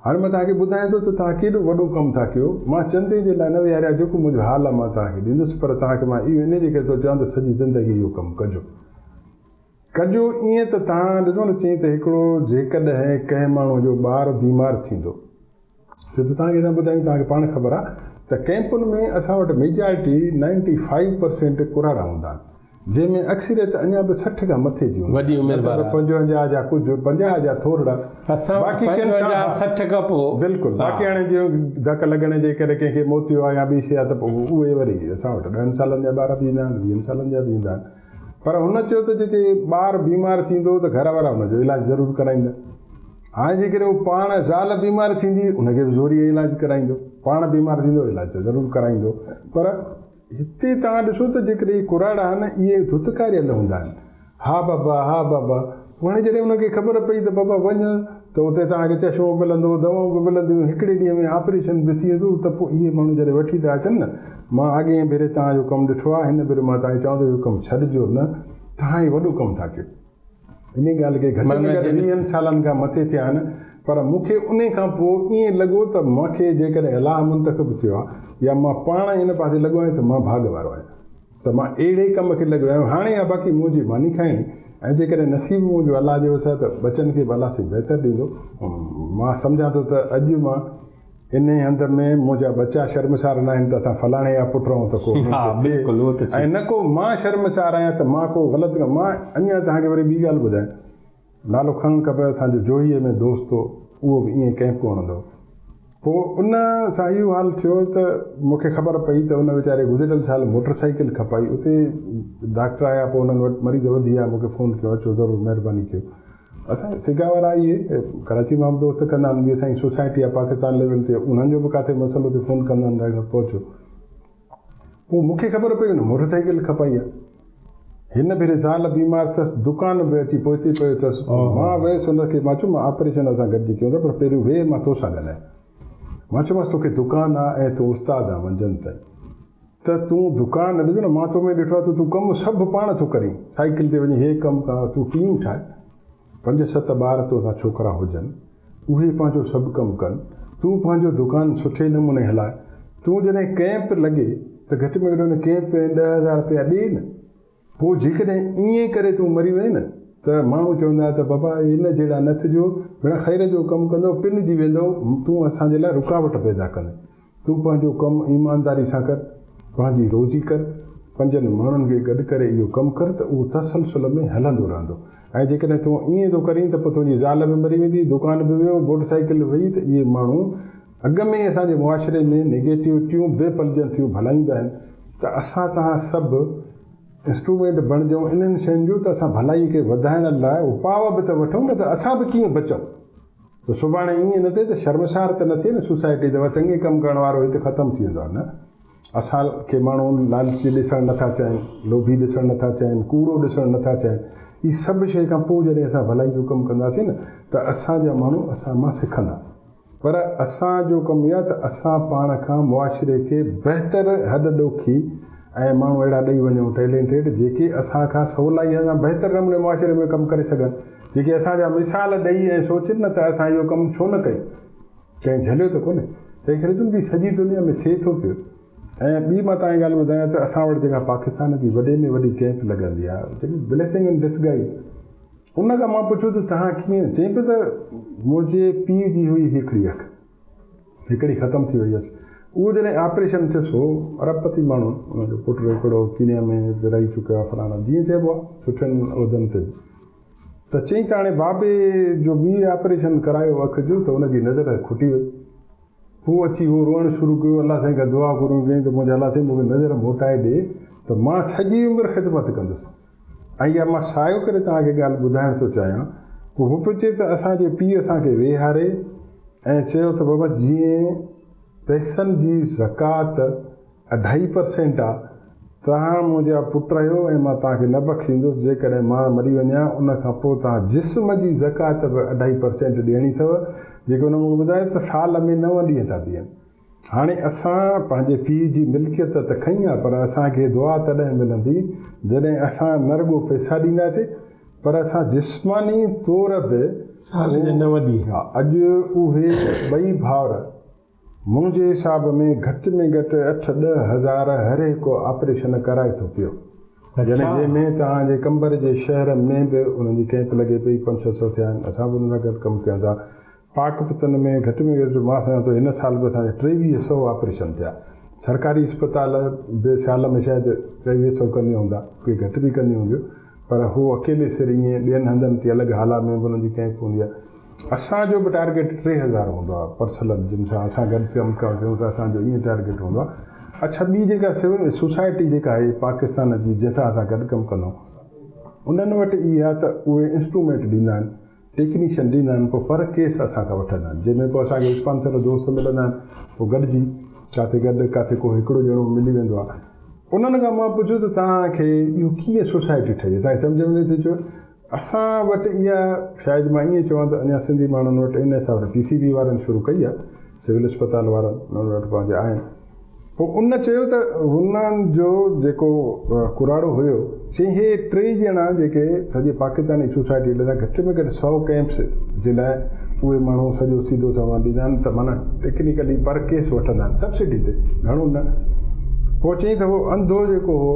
हाणे मां तव्हांखे ॿुधायां थो त तव्हां केॾो वॾो कमु था कयो। मां चंदे जे लाइ न विहारिया, जेको मुंहिंजो हाल आहे मां तव्हांखे ॾींदुसि, पर तव्हांखे मां इहो इन जे करे थो चवां त सॼी ज़िंदगी इहो कमु कजो ईअं त तव्हां ॾिसो न। चई त हिकिड़ो जेकॾहिं कंहिं माण्हू जो ॿार बीमार थींदो छो त तव्हांखे असां ॿुधायूं, तव्हांखे पाण ख़बर आहे त कैंपुनि में असां वटि मेजॉरिटी 95% कुराड़ा हूंदा आहिनि, जंहिंमें अक्सरियत अञा बि 60 खां मथे जी वॾी उमिरि वारा 55 जा कुझु 50 जा थोरा, बाक़ी 60 खां पोइ बिल्कुलु। बाक़ी हाणे जीअं धक लॻण जे करे कंहिंखे मोतियो आहे या ॿी शइ आहे त पोइ उहे वरी असां वटि 10 सालनि जा ॿार बि ईंदा आहिनि, 20 सालनि जा बि ईंदा आहिनि। पर हुन चयो त जेके ॿार बीमार थींदो त घर वारा हुनजो इलाजु ज़रूरु कराईंदा। हाणे जेकॾहिं उहो पाण ज़ाल बीमार थींदी उनखे बि ज़ोरीअ इलाजु कराईंदो, पाण बीमार थींदो इलाजु ज़रूरु कराईंदो। पर हिते तव्हां ॾिसो त जेकॾहिं कुराड़ा आहिनि इहे धुतकारियल हूंदा आहिनि। हा बाबा, हा बाबा। हाणे जॾहिं हुनखे ख़बर पई त बाबा वञ त उते तव्हांखे चश्मो मिलंदो, दवाऊं बि मिलंदियूं, हिकिड़े ॾींहं में ऑपरेशन बि थी वेंदो, त पोइ इहे माण्हू जॾहिं वठी था अचनि न, मां अॻे भेरे तव्हांजो कमु ॾिठो आहे, हिन भेरे मां तव्हांखे चवां थो इहो कमु छॾिजो न, तव्हां ई वॾो कमु था कयो। इन ॻाल्हि खे घटि में घटि 20 सालनि खां मथे थिया आहिनि। पर मूंखे उन खां पोइ ईअं लॻो त मूंखे जेकॾहिं अलाह मुंतख़ब कयो आहे या मां पाण इन पासे लॻो आहियां त मां भाग वारो आहियां, त मां अहिड़े कम खे लॻो आहियां। हाणे आहे बाक़ी मुंहिंजी मानी खाइणी, ऐं जेकॾहिं नसीब मुंहिंजो अलाह जो वसाए त बचनि खे भला से बहितर ॾींदो। मां सम्झां थो त अॼु मां इन हंध में मुंहिंजा बच्चा शर्मसार न आहिनि त असां फलाणे जा पुट रहूं त को ऐं न को मां शर्मसार आहियां त मां को ग़लति कमु। मां अञा तव्हांखे वरी ॿी ॻाल्हि ॿुधायां, नालो खणणु खपे, असांजो जोहीअ में दोस्त हो, उहो बि ईअं कैंप हणंदो। पोइ उन सां इहो हाल थियो त मूंखे ख़बर पई त उन वीचारे गुज़िरियल साल मोटर साइकिल खपाई। उते डॉक्टर आया, पोइ उन्हनि वटि मरीज़ वधी विया, मूंखे फ़ोन कयो अचो ज़रूरु महिरबानी कयो। असां सिगा वारा इहे कराची मां बि दोस्त कंदा आहिनि, ॿी असांजी सोसाइटी आहे पाकिस्तान लेवल ते, उन्हनि जो बि किथे मसइलो ते फ़ोन कंदा आहिनि, डाक्टर पहुचो। पोइ मूंखे ख़बर पई हुन मोटर साइकिल खपाई आहे। हिन भेरे ज़ाल बीमार अथसि, दुकान बि अची पहुती पियो अथसि। मां वियुसि हुनखे, मां चयो मां ऑपरेशन असां गॾिजी कयूं था, पर पहिरियों वेह मां तोसां ॻाल्हायां। मां चयोमांसि तोखे दुकानु आहे ऐं तूं उस्तादु आहे मंझंदि ताईं, त तूं दुकानु ॾिसो न, मां तो में ॾिठो आहे त तूं कमु सभु पाण थो करीं, साइकिल ते वञी हे कमु कर, तूं टीम ठाहे, 5-7 ॿार तोसां छोकिरा हुजनि, उहे पंहिंजो सभु कमु कनि, तूं पंहिंजो दुकानु सुठे नमूने हलाए। तूं जॾहिं कैंप लॻे त घटि में घटि हुन कैंप में 10,000 रुपया ॾे न। पोइ जेकॾहिं ईअं करे तूं मरी वञे न त माण्हू चवंदा त बाबा इन जहिड़ा न थिजो, भेण ख़ैर जो कमु कंदो पिनजी वेंदो, तूं असांजे लाइ रुकावट पैदा कंदे। तूं पंहिंजो कमु ईमानदारी सां कर, पंहिंजी रोज़ी कर, 5 माण्हुनि खे गॾु करे इहो कमु कर त उहो तसलसल में हलंदो रहंदो। ऐं जेकॾहिं तूं ईअं थो करीं त पोइ तुंहिंजी ज़ाल बि मरी वेंदी, दुकान बि वियो, मोटर साइकिल वई, त इहे माण्हू अॻ में ई असांजे मुआशिरे में नेगेटिविटियूं बेपलजनि थियूं भलाईंदा आहिनि। त असां तव्हां सभु इंस्ट्रूमेंट बणिजूं इन्हनि शयुनि जो, त असां भलाई खे वधाइण लाइ उपाउ बि त वठूं न, त असां बि कीअं बचूं। त सुभाणे ईअं न थिए त शर्मसार त न थिए न सोसाइटी, त चङे कमु करण वारो हिते ख़तमु थी वेंदो आहे न। असांखे माण्हू लालची ॾिसणु नथा चाहिनि, लोभी ॾिसणु नथा चाहिनि, कूड़ो ॾिसणु नथा चाहिनि। ही सभु शइ खां पोइ जॾहिं असां भलाई जो कमु कंदासीं न त असांजा माण्हू असां मां सिखंदा। पर असांजो कमु इहा त असां पाण खां मुआशिरे खे बहितर हद ॾोखी ऐं माण्हू अहिड़ा ॾेई वञूं टैलेंटेड, जेके असांखां सवलाईअ सां बहितर नमूने मुआशिरे में कमु करे सघनि, जेके असांजा मिसाल ॾेई ऐं सोचनि न त असां इहो कमु छो न कयूं, कंहिं झलियो त कोन्हे। तंहिं करे चऊं की सॼी दुनिया में थिए थो पियो। ऐं ॿी मां तव्हांजी ॻाल्हि ॿुधायां त असां वटि जेका पाकिस्तान जी वॾे में वॾी कैंप लॻंदी आहे, जेकी ब्लेसिंग इन डिसगाइज़, उन खां मां पुछियो त तव्हां कीअं, चई पियो त मुंहिंजे पीउ जी हुई हिकिड़ी अखि, हिकिड़ी ख़तमु थी वई हुअसि, उहो जॾहिं ऑपरेशन थियुसि हो अरबपति माण्हू, हुनजो पुटु हिकिड़ो कीनिया में रही चुकियो आहे फलाणा, जीअं चइबो आहे सुठनि उहिदनि ते, त चई त हाणे बाबे जो ॿी ऑपरेशन करायो अखि जो, त हुनजी नज़र खुटी वई। पोइ अची उहो रोअणु शुरू कयो, अलाह साईं खां दुआ करूं कई त मुंहिंजे अलाह साईं मूंखे नज़र मोटाए ॾे त मां सॼी उमिरि ख़िदमत कंदुसि। ऐं इहा मां सायो करे तव्हांखे ॻाल्हि ॿुधाइण थो चाहियां। पोइ हू पियो चए त असांजे पीउ असांखे वेहारे ऐं चयो त बाबा जीअं पैसनि जी ज़कात 2.5% आहे, तव्हां मुंहिंजा पुट आहियो ऐं मां तव्हांखे न बख़्शींदुसि, जेकॾहिं मां मरी वञा उन खां पोइ तव्हां जिस्म जी ज़कात बि 2.5% ॾियणी अथव, जेको हुन मूंखे ॿुधायो त साल में 9 ॾींहं था बीहनि। हाणे असां पंहिंजे पीउ जी मिल्कियत त खईं आहे, पर असांखे दुआ तॾहिं मिलंदी जॾहिं असां न रुॻो पैसा ॾींदासीं, पर असां जिस्मानी तौर बि साल जे 9 ॾींहं। हा, अॼु उहे ॿई भाउर मुंहिंजे हिसाब में घटि 8-10 हज़ार हर हिकु ऑपरेशन कराए थो पियो, जंहिंमें तव्हांजे कंबर जे शहर में बि उन्हनि जी कैंप लॻे पई, 500-600 थिया आहिनि, असां बि उन सां गॾु कमु कयूं था। पाकपतन में घटि में घटि मां सम्झां थो हिन साल बि असांजे 2300 ऑपरेशन थिया। सरकारी अस्पताल ॿिए साल में शायदि 2300 कंदियूं हूंदा, कोई घटि बि कंदियूं हूंदियूं, पर हू अकेले सिर ईअं ॿियनि हंधनि ते अलॻि हालात में बि उन्हनि जी कैंप हूंदी आहे। असांजो बि टारगेट 3000 हूंदो आहे पर्सनल, जिन सां असां गॾु कमु कयूं था, असांजो ईअं टारगेट हूंदो आहे। अच्छा, ॿी जेका सिविल सोसाइटी जेका आहे पाकिस्तान जी, जंहिंसां असां गॾु कमु कंदा आहियूं, उन्हनि वटि इहा त उहे इंस्ट्रूमेंट ॾींदा आहिनि, टेक्नीशियन ॾींदा आहिनि, पोइ पर केस असांखां वठंदा आहिनि, जंहिंमें पोइ असांखे स्पॉन्सर दोस्त मिलंदा आहिनि, पोइ गॾिजी किथे गॾु किथे को हिकिड़ो ॼणो मिली वेंदो आहे। उन्हनि खां मां पुछियो त तव्हांखे इहो कीअं सोसाइटी ठही, असांखे सम्झ में नथी अचे। असां वटि इहा शायदि मां ईअं चवां त अञा सिंधी माण्हुनि वटि इन हिसाब सां PCB वारनि शुरू कई आहे, सिविल अस्पताल वारनि, उन्हनि वटि पंहिंजा आहिनि। पोइ उन चयो त हुननि जो जेको कुराड़ो हुयो, चई हे 3 ॼणा जेके सॼे पाकिस्तानी सोसाइटी लाइ घटि में घटि 100 कैंप्स जे लाइ उहे माण्हू सॼो सीधो सामान ॾींदा आहिनि, त माना टेक्निकली पर केस वठंदा आहिनि सब्सिडी ते, घणो न। पोइ चई त उहो अंधो जेको हो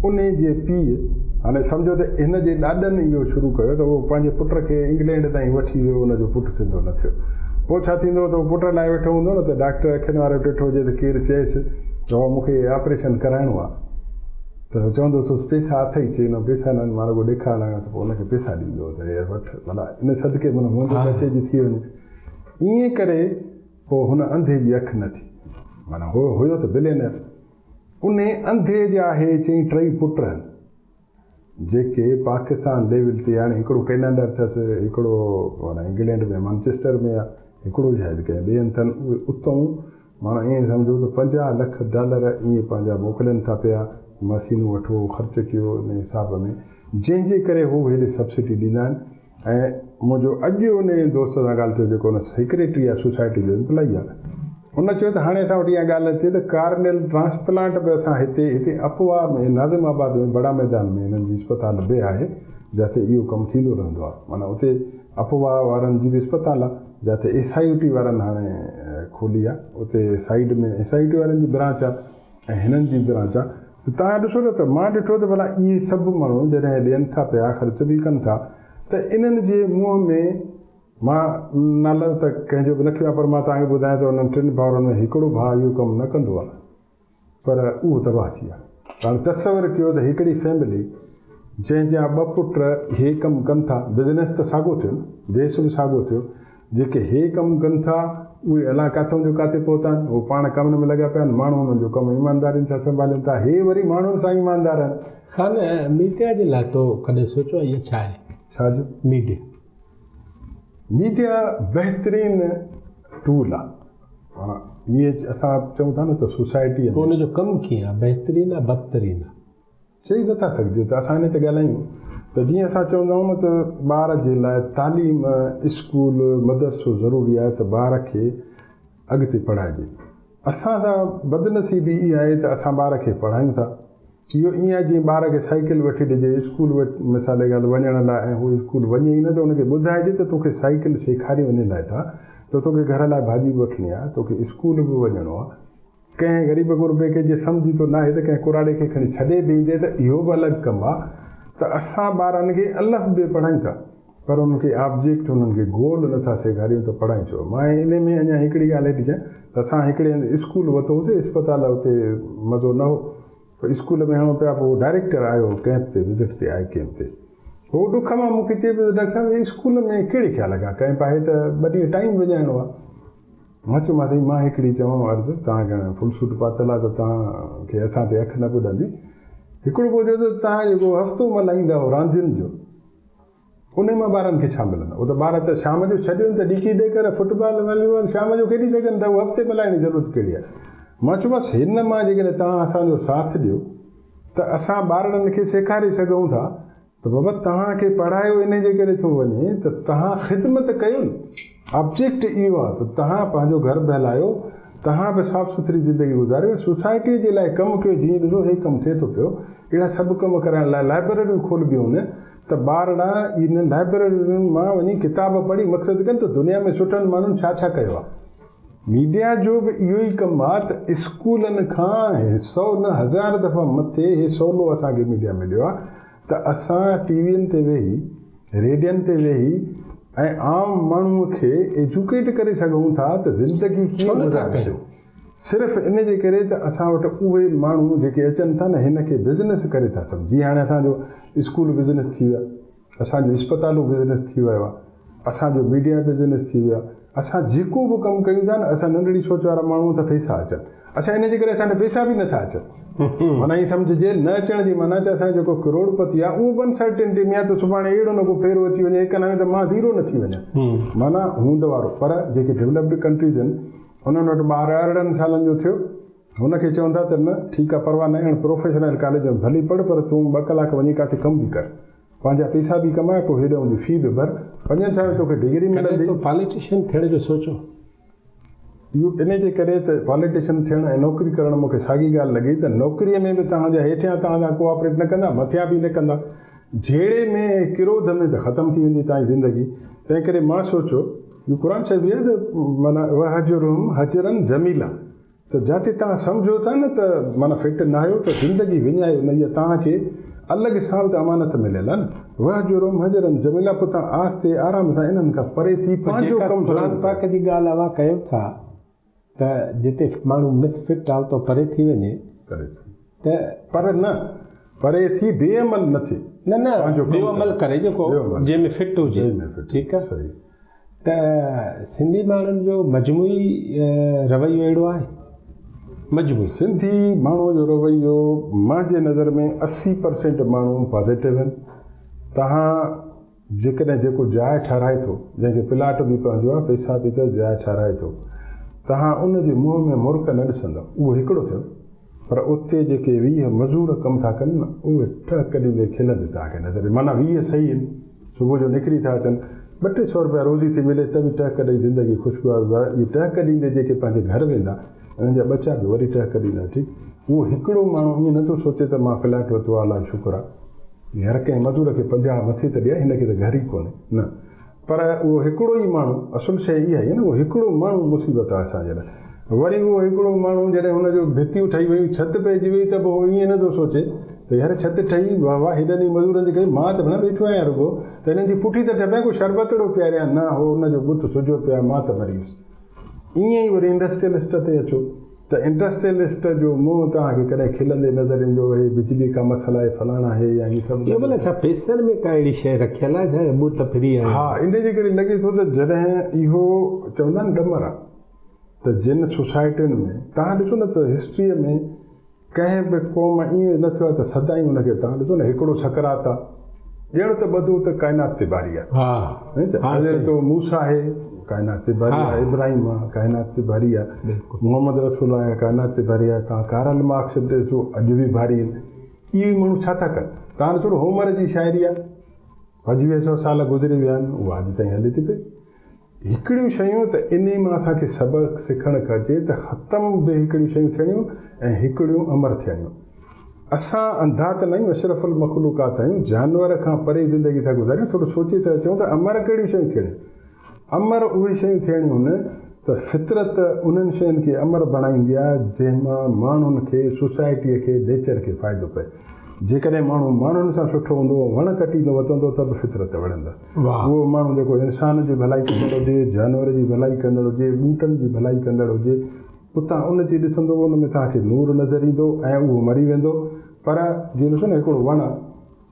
उन जे पीउ, हाणे सम्झो त हिन जे ॾाॾनि इहो शुरू कयो त उहो पंहिंजे पुट खे इंग्लैंड ताईं वठी वियो, हुनजो पुटु सिधो न थियो। पोइ छा थींदो त पुट लाइ वेठो हूंदो न, त डॉक्टर अखियुनि वारो वेठो हुजे त केरु चएसि त मूंखे ऑपरेशन कराइणो आहे, त चवंदो तोसि पैसा अथई, चई न पैसा न, मां रुॻो ॾेखारणु आहियां, त पोइ हुनखे पैसा ॾींदो त हे वठि, भला इन सदके माना मुंहिंजो बचे जी थी वञे। ईअं करे पोइ हुन अंधे जी अखि न थी, माना हुयो त बिलियनर। उन अंधे जा हे चई 3 पुट आहिनि जेके पाकिस्तान लेवल ते, हाणे हिकिड़ो कैनेडा अथसि, हिकिड़ो माना इंग्लैंड में मैनचेस्टर में आहे, हिकिड़ो शायदि कंहिं ॿियनि अथनि, उहे उतां माना ईअं सम्झो त $50 लख ईअं पंहिंजा मोकिलनि था पिया, मशीनूं वठो, ख़र्चु कयो इन हिसाब में, जंहिंजे करे हू हेॾे सब्सिडी ॾींदा आहिनि। ऐं मुंहिंजो अॼु उन दोस्त सां ॻाल्हि थियो, जेको हुन सेक्रेटरी आहे सोसाइटी जो एम्प्लॉई आहे, हुन चयो त हाणे असां वटि इहा ॻाल्हि अचे त कार्नियल ट्रांसप्लांट बि असां हिते अफवाह में नाज़िमाबाद में बड़ा मैदान में हिननि जी अस्पताल बि आहे, जिते इहो कमु थींदो रहंदो आहे। माना उते अफवाह वारनि जी बि अस्पताल आहे, जिते SIUT वारनि हाणे खोली आहे, उते साइड में SIUT वारनि जी ब्रांच आहे ऐं हिननि जी ब्रांच आहे। त तव्हां ॾिसो न, त मां ॾिठो त भला इहे सभु माण्हू जॾहिं ॾियनि था पिया, ख़र्च बि कनि था, त इन्हनि जे मुंहं में, मां नालो त कंहिंजो बि न कयो आहे, पर मां तव्हांखे ॿुधायां त उन्हनि 3 भाउरनि में हिकिड़ो भाउ इहो कमु न कंदो आहे, पर उहो तबाह थी आहे। हाणे तसवर कयो त हिकिड़ी फैमिली जंहिंजा 2 पुट हे कमु कनि था, बिज़नेस त साॻियो थियो न, देश बि साॻियो थियो, जेके हे कमु कनि था उहे अलाए किथां जो किथे पहुता आहिनि, उहे पाण कम में लॻा पिया आहिनि, माण्हू उन्हनि जो कमु ईमानदारियुनि सां संभालनि था, हे वरी माण्हुनि सां ईमानदार आहिनि। ख़ान मीडिया जे लाइ तो कॾहिं सोचो इहो छा आहे? छाजो? मीडिया बहितरीनु टूल आहे। इहे असां चऊं था न त सोसाइटी में हुनजो कमु कीअं आहे, बहितरीनु आहे बदतरीनु आहे? चई नथा सघिजे, त असां हिन ते ॻाल्हायूं त जीअं असां चवंदा आहियूं न त ॿार जे लाइ तालीम, स्कूल, मदरसो ज़रूरी आहे, त ॿार खे अॻिते पढ़ाइजे। असां सां बदनसीबी इहा आहे त असां ॿार खे पढ़ायूं था, इहो ईअं आहे जीअं ॿार खे साइकिल वठी ॾिजे स्कूल मिसाल ॻाल्हि वञण लाइ, ऐं उहो स्कूल वञे ई न, त हुनखे ॿुधाइजे त तोखे साइकिल सेखारी वञे लाइ था, त तोखे घर लाइ भाॼी बि वठणी आहे, तोखे स्कूल बि वञिणो आहे। कंहिं ग़रीब गुरबे खे जे सम्झी थो न आहे त कंहिं कुराड़े खे खणी छॾे बि ईंदे, त इहो बि अलॻि कमु आहे। त त असां ॿारनि खे अलफ़ बि पढ़ायूं था पर उनखे ऑब्जेक्ट उन्हनि खे गोल नथा सेखारियूं त पढ़ायूं छो। मां इन में अञा हिकिड़ी ॻाल्हि थी चवां त असां हिकिड़े हंधि स्कूल वरितोसीं, इस्पताल हुते मज़ो न हो, पर स्कूल में हणो पिया, पोइ डायरेक्टर आयो कैंप ते, विज़िट ते आए कैंप ते, उहो ॾुख मां मूंखे चए पियो डॉक्टर साहिबु स्कूल में कहिड़े ख़्याल खां कैंप आहे त 2 ॾींहं टाइम विञाइणो आहे। मां चयोमांसि मां हिकिड़ी चवां अर्ज़ु, तव्हांखे फुल सूट पातल आहे त तव्हांखे असां ते अखि न ॿुधंदी। हिकिड़ो ॿुधो त तव्हां जेको हफ़्तो मल्हाईंदा हो रांदियुनि जो, उन मां ॿारनि खे छा मिलंदो? उहो त ॿार त शाम जो छॾियो त ॾिकी ॾेई करे फुटबॉल वॉलीबॉल शाम जो खेॾी सघनि था, उहो हफ़्ते मल्हाइण जी ज़रूरत कहिड़ी आहे? मां चयोमांसि हिन मां जेकॾहिं तव्हां असांजो साथ ॾियो त असां ॿारनि खे सेखारे सघूं था त बाबा तव्हांखे पढ़ायो इन जे करे थो वञे त तव्हां ख़िदमत कयो न। ऑब्जेक्ट इहो आहे त तव्हां पंहिंजो घर बहलायो, तव्हां बि साफ़ सुथरी ज़िंदगी गुज़ारियो, सोसाइटीअ जे लाइ कमु कयो। जीअं ॾिसो हे कमु थिए थो पियो, अहिड़ा सभु कम करण लाइ लाइब्रेरियूं खोलबियूं आहिनि त ॿारड़ा इन लाइब्रेरियुनि मां वञी किताब पढ़ी मक़सदु कनि त दुनिया में सुठनि माण्हुनि छा छा कयो आहे। मीडिया जो बि इहो ई कमु आहे त स्कूलनि खां 100 न 1000 दफ़ा मथे हे सवलो असांखे मीडिया मिलियो आहे त असां टीवीनि ते वेही, रेडियनि ते वेही ऐं आम माण्हूअ खे एजुकेट करे सघूं था त ज़िंदगी कीअं गुज़ारियो। सिर्फ़ु इन जे करे त असां वटि उहे माण्हू जेके अचनि था न, हिन खे बिज़नेस करे था सघनि। जीअं हाणे असांजो स्कूल बिज़नेस थी वियो आहे, असांजो इस्पतालूं बिज़नेस थी वियो आहे, असांजो मीडिया बिज़नेस थी वियो आहे। असां जेको बि कमु कयूं था न, असां नंढड़ी सोच वारा माण्हू त पैसा अचनि, अच्छा इन जे करे असांजा पैसा बि नथा अचनि। माना ईअं सम्झिजे न अचण जी माना त असांजो जेको करोड़पति आहे उहो अनसर्टेनिटी में आहे त सुभाणे अहिड़ो न को फेरो अची वञे हिकु न त मां ज़ीरो न थी वञा, माना हूंद वारो। पर जेके डेवलप्ड कंट्रीज़ आहिनि उन्हनि वटि ॿार 18 सालनि जो थियो, हुनखे चवंदा त न ठीकु आहे परवाह न आहे, प्रोफेशनल कॉलेज में भली पढ़ पर तूं 2 कलाक वञी किथे कमु बि कर, पंहिंजा पैसा बि कमाए, पोइ हेॾो जी फी बि भर, 5 साल तोखे डिग्री मिलंदी। पॉलिटिशियन थियण जो सोचो इहो इन जे करे त पॉलिटिशियन थियणु ऐं नौकिरी करणु मूंखे साॻी ॻाल्हि लॻी त नौकिरीअ में बि तव्हांजा हेठियां तव्हांजा कोऑपरेट न कंदा, मथियां बि न कंदा, जहिड़े में किरोध में त ख़तमु थी वेंदी तव्हांजी ज़िंदगी। तंहिं करे मां सोचियो इहो क़ुर शरीफ़ आहे त माना वहजुरुहुम हजरन जमीला, त जिते तव्हां सम्झो था न त माना फिट न आहियो त ज़िंदगी विञायो न, इहा तव्हांखे अलॻि सां त अमानत मिलियल आहे न। वहजुरुहुम हजरन जमीला, पोइ तव्हां आस्ते आराम सां इन्हनि खां परे थी पंहिंजो कमु। क़ुर पाक जी ॻाल्हि अवां कयो था त जिते माण्हू मिसफिट आहे तो परे थी वञे, त पर न परे थी बेअमल न थिए, न ॿियो अमल करे जेको जंहिंमें फिट हुजे। ठीकु आहे, सही। त सिंधी माण्हुनि जो मजमूई रवैयो अहिड़ो आहे, मजमूई सिंधी माण्हूअ जो रवैयो मुंहिंजे नज़र में 80% माण्हू पॉज़िटिव आहिनि। तव्हां जेकॾहिं जेको जाइ ठाराए थो, जंहिंखे प्लाट बि पंहिंजो आहे, पैसा बि त जाइ ठाराए थो, तव्हां उनजे मुंहं में मुर्क न ॾिसंदव, उहो हिकिड़ो थियो। पर उते जेके 20 मज़ूर कमु था कनि न, उहे टहक ॾींदे खिलंदे तव्हांखे नज़र, माना 20 सही आहिनि, सुबुह जो निकिरी था अचनि, 200-300 रुपया रोज़ी थी मिले त बि टहक ॾेई ज़िंदगी ख़ुशगवार। इहे टहक ॾींदे जेके पंहिंजे घर वेंदा, उन्हनि जा बचा बि वरी टहक ॾींदा। ठीकु, उहो हिकिड़ो माण्हू ईअं नथो सोचे त मां फ्लैट वरितो आहे, अलाह शुक्र आहे, हर कंहिं मज़ूर खे 50 मथे त ॾिया, हिनखे त घर ई कोन्हे न। पर उहो हिकिड़ो ई माण्हू, असुल शइ इहा आहे न, उहो हिकिड़ो माण्हू मुसीबत आहे असांजे लाइ। वरी उहो हिकिड़ो माण्हू जॾहिं हुनजो भितियूं ठही वियूं, छिति पइजी वई, त पोइ ईअं नथो सोचे त यार छिति ठही वाह वाह हेॾनि मज़ूरनि जे करे मां त भला वेठो आहियां रुॻो, त हिननि जी पुठी त टपे को शरबतड़ो पियारियां न, हो हुनजो बुत सुजो पिया, मां त मरी वियुसि। ईअं ई वरी इंडस्ट्रियलिस्ट ते अचो त इंडस्ट्रियलिस्ट जो मुंहुं तव्हांखे कॾहिं खिलंदे नज़र ईंदो, हे बिजली का मसला आहे, फलाणा आहे, या इहे सभु। इहो भला छा पैसनि में का अहिड़ी शइ रखियल आहे छा, बुत फ्री आहे? हा, इन जे करे लॻे थो त जॾहिं इहो चवंदा आहिनि डमर आहे, त जिन सोसाइटियुनि में तव्हां ॾिसो न त हिस्ट्रीअ में कंहिं बि क़ौम ईअं न थियो आहे त सदाईं हुनखे तव्हां ॾिसो न, हिकिड़ो सकरात आहे, ॼण त ॿधो त काइनात ते बारी आहे। हज़रत मूसा आहे, काइनात ते बारी आहे, इब्राहिम आहे, काइनात ते बारी आहे, मोहम्मद रसूल आहे, काइनात ते बारी आहे। तव्हां कार्ल मार्क्स ॾिसो, अॼु बि बारी आहिनि। इहे माण्हू छा था कनि? तव्हां ॾिसो होमर जी शाइरी आहे, 2500 साल गुज़री विया आहिनि, उहा अॼु ताईं हले थी पई। हिकिड़ियूं शयूं त इन मां असांखे सबक़ु सिखणु घुरिजे त ख़तमु बि हिकिड़ियूं शयूं थियणियूं ऐं हिकिड़ियूं अमर थियणियूं। असां अंधा त न आहियूं, अशरफुल मख़लूक़ात आहियूं, जानवर खां परे ज़िंदगी था गुज़ारियूं। थोरो सोचे था अचूं त अमर कहिड़ियूं शयूं थियणियूं? अमर उहे शयूं थियणियूं आहिनि त फितरत उन्हनि शयुनि खे अमर बणाईंदी आहे जंहिंमां माण्हुनि खे, सोसाइटीअ खे, नेचर खे फ़ाइदो पए। जेकॾहिं माण्हुनि सां सुठो हूंदो वण कटींदो वठंदो त बि फितरत वणंदसि। उहो माण्हू जेको इंसान जी भलाई कंदड़ हुजे, जानवर जी भलाई कंदड़ हुजे, ॿूटनि जी भलाई कंदड़ हुजे, उतां उनजी ॾिसंदो उन में तव्हांखे नूर नज़र ईंदो ऐं उहो मरी वेंदो। पर जीअं ॾिसो न हिकिड़ो वणु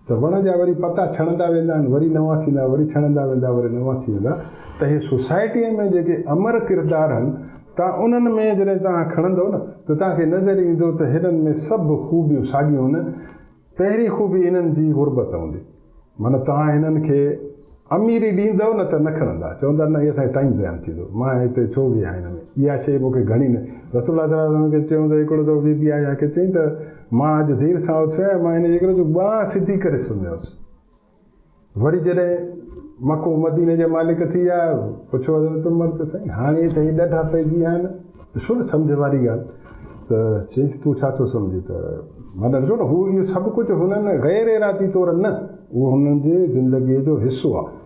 त वण जा वरी पता छणंदा वेंदा आहिनि, वरी नवां थींदा, वरी छणंदा वेंदा, वरी नवां थी वेंदा। त इहे सोसाइटीअ में जेके अमर किरदार आहिनि तव्हां उन्हनि में जॾहिं तव्हां खणंदो न त तव्हांखे नज़र ईंदो त हिननि में सभु ख़ूबियूं साॻियूं आहिनि। पहिरीं ख़ूबी हिननि जी गुरबत हूंदी, माना तव्हां हिननि खे अमीरी ॾींदव न त न खणंदा, चवंदा न इहे असांखे टाइम ज़ाया थींदो, मां हिते छो बि आहियां हिन में, इहा शइ मूंखे घणी न। रसूल खे चयूं त हिकिड़ो दफ़ो बीबी आया खे चई त मां अॼु देरि सां उथियो आहियां, मां हिन जे करे जो ॿांह सिधी करे सुम्हियोसि। वरी जॾहिं मको मदीने जे मालिक थी विया, पुछो हज़रत उमर त साईं हाणे त हे ॾाढा पइजी विया आहिनि, ॾिसो न सम्झ वारी ॻाल्हि। त चईंसि तूं छा थो सम्झी, त माना ॾिसो न हू इहो सभु कुझु हुननि ग़ैर इरादी तौरु न, उहो हुननि जे ज़िंदगीअ जो हिसो आहे।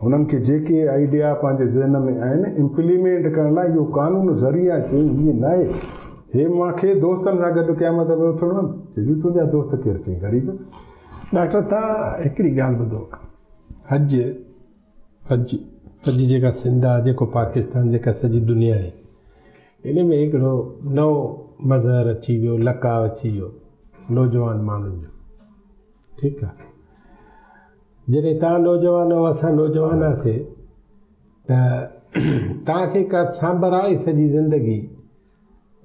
हुननि खे जेके आइडिया पंहिंजे ज़हन में आहिनि इम्प्लीमेंट करण लाइ इहो कानून ज़रिया चई हीअं न आहे। हे मूंखे दोस्तनि सां गॾु क़यामत में उथणो न, चई तुंहिंजा दोस्त केरु चई ग़रीब। डॉक्टर तव्हां हिकिड़ी ॻाल्हि ॿुधो, हज जेका सिंध आहे, जेको पाकिस्तान, जेका सॼी दुनिया आहे, इन में हिकिड़ो नओं मज़हर अची वियो, लकाव अची वियो नौजवान माण्हुनि जो। ठीकु आहे, जॾहिं तव्हां नौजवान हो, असां नौजवान हुआसीं, त तव्हांखे का सांभर आहे सॼी ज़िंदगी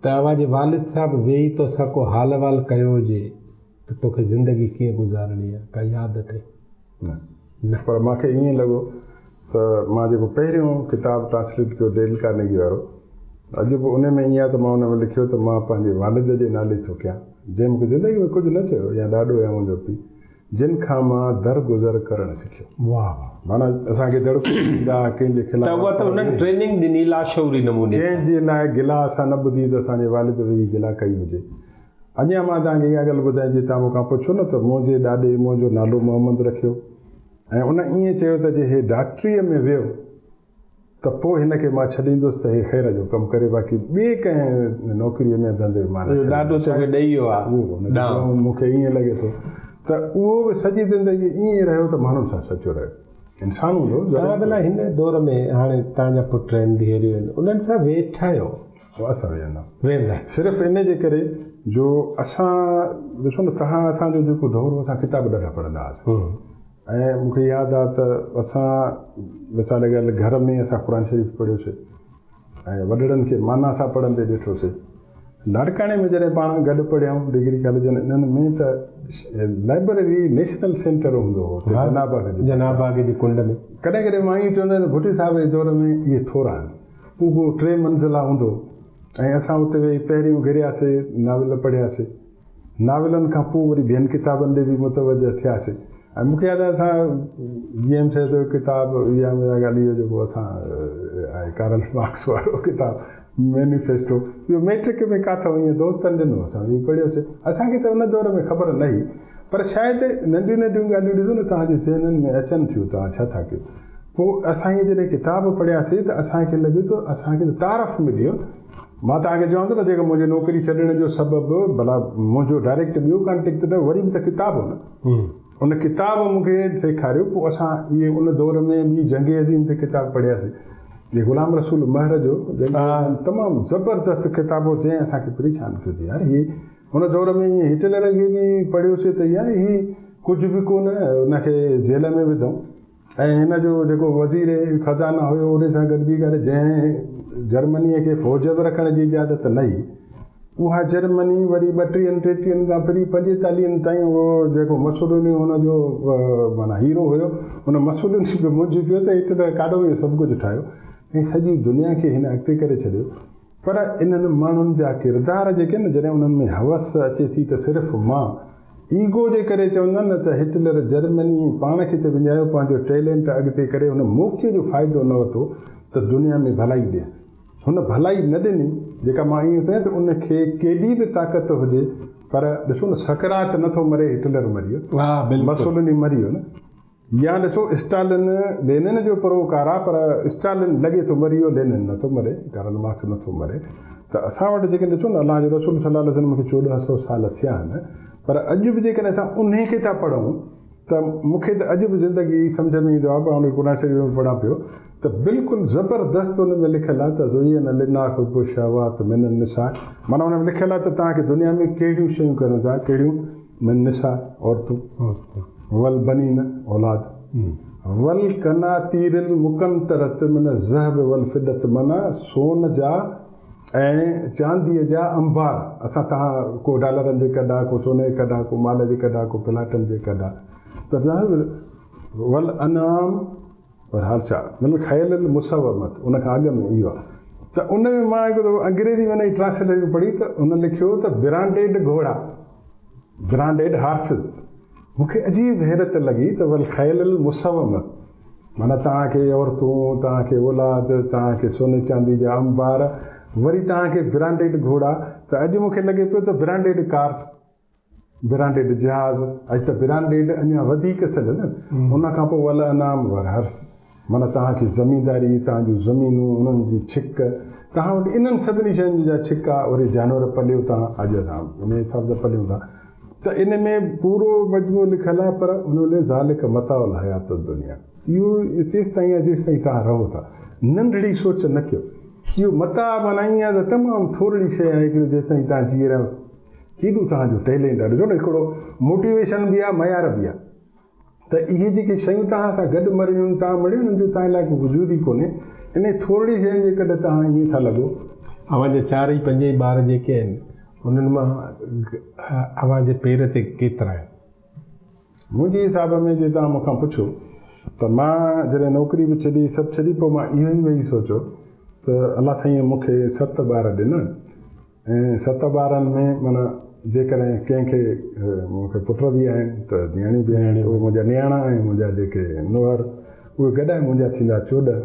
त अवांजे वालिद साहिबु वेही तोसां को हाल वाल कयो हुजे त तोखे ज़िंदगी कीअं गुज़ारणी आहे, का यादि अथई? न, पर मूंखे ईअं लॻो त मां जेको पहिरियों किताबु ट्रांसलेट कयो डेल कार्नेगी वारो, अॼु बि उन में ईअं आहे त मां उन में लिखियो त मां पंहिंजे वालिद जे नाले थो कयां, जंहिं मूंखे ज़िंदगी में कुझु न चयो या ॾाढो या मुंहिंजो पीउ, जिन खां मां दरगुज़र करणु सिखियो। वाह, माना असांखे दड़को ॾींदा कंहिंजे खिलाफ़ ट्रेनिंग ॾिनी लाशौरी नमूने, कंहिंजे लाइ गिला असां न ॿुधी त असांजे वालिद वेही गिला कई हुजे। अञा मां तव्हांखे इहा ॻाल्हि ॿुधायां, जीअं तव्हां मूंखां पुछो न त मुंहिंजे ॾाॾे मुंहिंजो नालो मोहम्मद रखियो ऐं उन ईअं चयो त जे हे डॉक्टरीअ में वियो त पोइ हिनखे मां छॾींदुसि त हे ख़ैर जो कमु करे, बाक़ी ॿिए कंहिं नौकिरीअ में धंधे मां ॾाढो तोखे ॾेई वियो आहे। मूंखे ईअं लॻे थो त उहो बि सॼी ज़िंदगी ईअं रहियो त माण्हुनि सां सचो रहियो, इंसानु हूंदो। तव्हां भला हिन दौर में हाणे तव्हांजा पुट आहिनि, धीअरियूं आहिनि, उन्हनि सां वेठा आहियो? असां वेंदा सिर्फ़ु इन जे करे जो असां ॾिसो न, तव्हां असांजो जेको दौर हो असां किताब ॾाढा पढ़ंदा हुआसीं ऐं मूंखे यादि आहे त असां मिसाल ॻाल्हि घर में असां क़ुर शरीफ़ पढ़ियोसीं ऐं वॾड़नि खे माना सां पढ़ंदे ॾिठोसीं। लाड़काणे में जॾहिं पाण गॾु पढ़ियाऊं डिग्री कॉलेजनि इन्हनि में त लाइब्रेरी नेशनल सेंटर हूंदो हो जनाबाग जी कुंड में। कॾहिं कॾहिं मां ईअं चवंदा आहिनि भुटी साहिब जे दौर में इहे थोरा आहिनि, उहो 3 मंज़िला हूंदो ऐं असां उते वेही पहिरियों घिरियासीं, नाविल पढ़ियासीं, नाविलनि खां पोइ वरी ॿियनि किताबनि ॾे बि मुतवजह थियासीं। ऐं मूंखे यादि आहे असां जीएम साहिब जो किताबु इहा ॻाल्हि, इहो जेको असां आहे कार्ल मार्क्स वारो किताबु मैनिफेस्टो, इहो मैट्रिक में किथां ईअं दोस्तनि ॾिनो, असां इहो पढ़ियोसीं। असांखे त उन दौर में ख़बर न हुई, पर शायदि नंढियूं नंढियूं ॻाल्हियूं ॾिसो न तव्हांजे ज़हननि में अचनि थियूं, तव्हां छा था कयो। पोइ असां इहे जॾहिं किताब पढ़ियासीं त असांखे लॻे थो असांखे त तारफ़ मिली वियो। मां तव्हांखे चवां थो न जेको मुंहिंजी नौकिरी छॾण जो सबबु भला मुंहिंजो डायरेक्ट ॿियो कॉन्टेक्ट न, वरी बि त किताबु हो न, उन किताब मूंखे सेखारियो। पोइ असां इहे उन दौर में ॿी जंग अज़ीम ते किताबु पढ़ियासीं, इहे ग़ुलाम रसूल महर जो तमामु ज़बरदस्त किताब हो, जंहिं असांखे परेशान कयो थी। यार इहे हुन दौर में ईअं हिटलर खे बि पढ़ियोसीं त यार हीअ कुझु बि कोन, हुनखे जेल में विधऊं ऐं हिन जो जेको वज़ीर ख़ज़ाना हुयो उन सां गॾिजी करे जंहिं जर्मनीअ खे फ़ौज बि रखण जी इजाज़त न हुई, उहा जर्मनी वरी 32-33 खां वरी 45 ताईं उहो जेको मसूलिनी हुनजो माना हीरो हुयो, हुन मसूलिनी बि मुंझ पियो त हिटलर काॾो इहो सभु कुझु ठाहियो ऐं सॼी दुनिया खे हिन अॻिते करे छॾियो। पर इन्हनि माण्हुनि जा किरदार जेके न, जॾहिं उन्हनि में हवस अचे थी त सिर्फ़ु मां ईगो जे करे चवंदा न त हिटलर जर्मनी पाण खे त विञायो, पंहिंजो टैलेंट अॻिते करे हुन मौक़े जो फ़ाइदो न वरितो त दुनिया में भलाई ॾिए। हुन भलाई न ॾिनी, जेका मां ईअं कयां त उनखे केॾी बि ताक़त हुजे, पर ॾिसो न सकरात नथो मरे, हिटलर मरी वियो, मसूलिनी मरी वियो न। या ॾिसो स्टालिन लेनिन जो परोकार आहे, पर स्टालिन लॻे थो मरी वियो, लेनिन नथो मरे, कार्ल मार्क्स नथो मरे। त असां वटि जेके ॾिसो न, अलाह जो रसूल सल्लल्लाहु अलैहि वसल्लम खे 1400 साल थिया आहिनि, पर अॼु बि जेकॾहिं असां उन खे था पढ़ूं त मूंखे त अॼु बि ज़िंदगी सम्झ में ईंदो आहे, मां क़ुरान शरीफ़ में पढ़ां पियो त बिल्कुलु ज़बरदस्त हुन में लिखियलु आहे त ज़ुय्यिन लिन्नासि हुब्बु शहवात मिन निसा, माना हुन में लिखियलु आहे त तव्हांखे दुनिया में कहिड़ियूं शयूं करणु था, कहिड़ियूं मिन निसा औरतूं, वल बनीन औलाद, वल कनातीरिल मुक़ंतरत मिन ज़हब वल फिदत, माना सोन जा ऐं चांदीअ जा अंबार, असां तव्हां को डॉलरनि जे कढा, को सोने जे कढा, को माल जे कढा, को प्लाटनि जे कढा, त वल अनाम पर हाल छा मतिलबु ख़यल मुसवमत, उन खां अॻु में इहो आहे। त उन में मां हिकु अंग्रेज़ी में हुन जी ट्रांसलेशन पढ़ी त हुन लिखियो त ब्रांडेड घोड़ा, ब्रांडेड हार्सिस। मूंखे अजीब हैरत लॻी त वल ख़यल मुसवमत, माना तव्हांखे औरतूं, तव्हांखे औलाद, तव्हांखे सोने चांदी जा अंबार, वरी तव्हांखे ब्रांडेड घोड़ा। त अॼु मूंखे लॻे पियो त ब्रांडेड कार्स, ब्रांडेड जहाज़, अॼु त ब्रांडेड अञा वधीक छॾनि। उन खां पोइ वल अनाम वर हर्स, माना तव्हांखे ज़मीनदारी, तव्हांजूं ज़मीनूं, उन्हनि जी छिक, तव्हां वटि इन्हनि सभिनी शयुनि जा छिका, वरी जानवर पलियो तव्हां, अॼु असां इन हिसाब सां पलियूं था। त इन में पूरो मजमूओ लिखियलु आहे, पर उन ज़ालिक मताउल हयात दुनिया, इहो तेसि ताईं आहे जेसि ताईं तव्हां रहो था। नंढड़ी सोच न कयो, इहो मता माना ईअं आहे त तमामु थोरी शइ आहे हिकिड़ी, जेसि ताईं तव्हां जी रहियो। केॾो तव्हांजो टैलेंट आहे, ॾिसो न, हिकिड़ो मोटिवेशन बि आहे, मयार बि आहे। त इहे जेके शयूं तव्हां सां गॾु मरियूं, तव्हां मरियूं, हुननि जो तव्हां लाइ वजूद ई कोन्हे। इन थोरी शयुनि जे कॾहिं तव्हां ईअं था लॻो। अव्हांजे 4 5 ॿार जेके आहिनि उन्हनि मां अव्हांजे पेर ते केतिरा आहिनि? मुंहिंजे हिसाब में जे तव्हां मूंखां पुछो त मां जॾहिं नौकिरी बि छॾी, सभु छॾी, पोइ मां इहो ई वेही सोचियो त अलाह साईं मूंखे 7 ॿार ॾिना, ऐं 7 ॿारनि में माना जेकॾहिं कंहिंखे मूंखे पुट बि आहिनि त नियाणियूं बि आहिनि, उहे मुंहिंजा नियाणा ऐं मुंहिंजा जेके नुंहर, उहे गॾाए मुंहिंजा थींदा 14।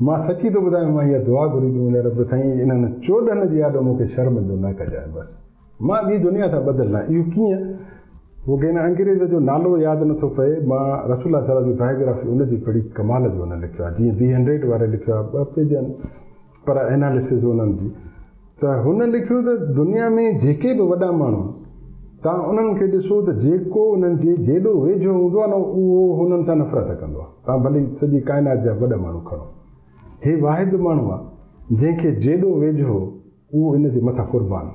मां सची थो ॿुधायां, मां इहा दुआ घुरी थी मुंहिंजा रब साईं, इन्हनि 14 जी आॾो मूंखे शर्मिंदो न कजाए, बसि मां ॿी दुनिया सां ॿधल आहियां। इहो कीअं? उहो कंहिं अंग्रेज़ जो नालो यादि नथो पए, मां रसूल सल्लल्लाहु जी बायोग्राफी उनजी पढ़ी, कमाल जो हुन लिखियो आहे, जीअं 100 वारे लिखियो आहे, 2 पेज आहिनि, पर एनालिसिस उन्हनि जी। त हुन लिखियो त दुनिया में जेके बि वॾा माण्हू, तव्हां उन्हनि खे ॾिसो त जेको उन्हनि जे जेॾो वेझो हूंदो आहे न, उहो हुननि सां नफ़रत कंदो आहे। तव्हां भली सॼी काइनात जा वॾा माण्हू खणो, हे वाहिद माण्हू आहे जंहिंखे जेॾो वेझो हो, उहो इन जे मथां क़ुर्बान।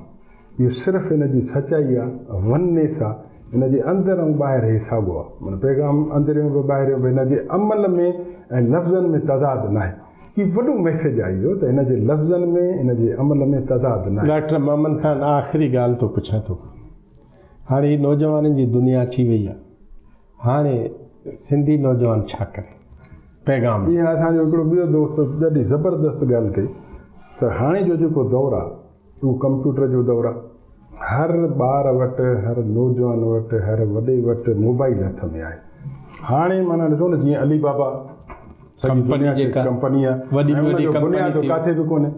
इहो सिर्फ़ु इन जी सचाई आहे, वननेस आहे, इन जे अंदरि ऐं ॿाहिरि हे साॻियो आहे, माना पैगाम अंदरियों बि ॿाहिरियों बि, इन जे अमल में ऐं लफ़्ज़नि में तज़ाद न आहे। हीउ वॾो मैसेज आहे इहो, त इन जे लफ़्ज़नि में, इन जे अमल में तज़ाद न आहे। डॉक्टर मोहम्मद ख़ान, आख़िरी ॻाल्हि थो पुछां थो, हाणे ही नौजवाननि जी दुनिया अची वई आहे, हाणे सिंधी नौजवान छा करे? पैगाम ईअं असांजो हिकिड़ो ॿियो दोस्त ॾाढी ज़बरदस्त ॻाल्हि कई त हाणे जो जेको दौरु आहे, उहो कंप्यूटर जो दौरु आहे। हर ॿार वटि, हर नौजवान वटि, हर वॾे वटि मोबाइल हथ में आहे। हाणे माना ॾिसो न, जीअं अली बाबा कंपनी आहे, बुनियादु किथे बि कोन्हे,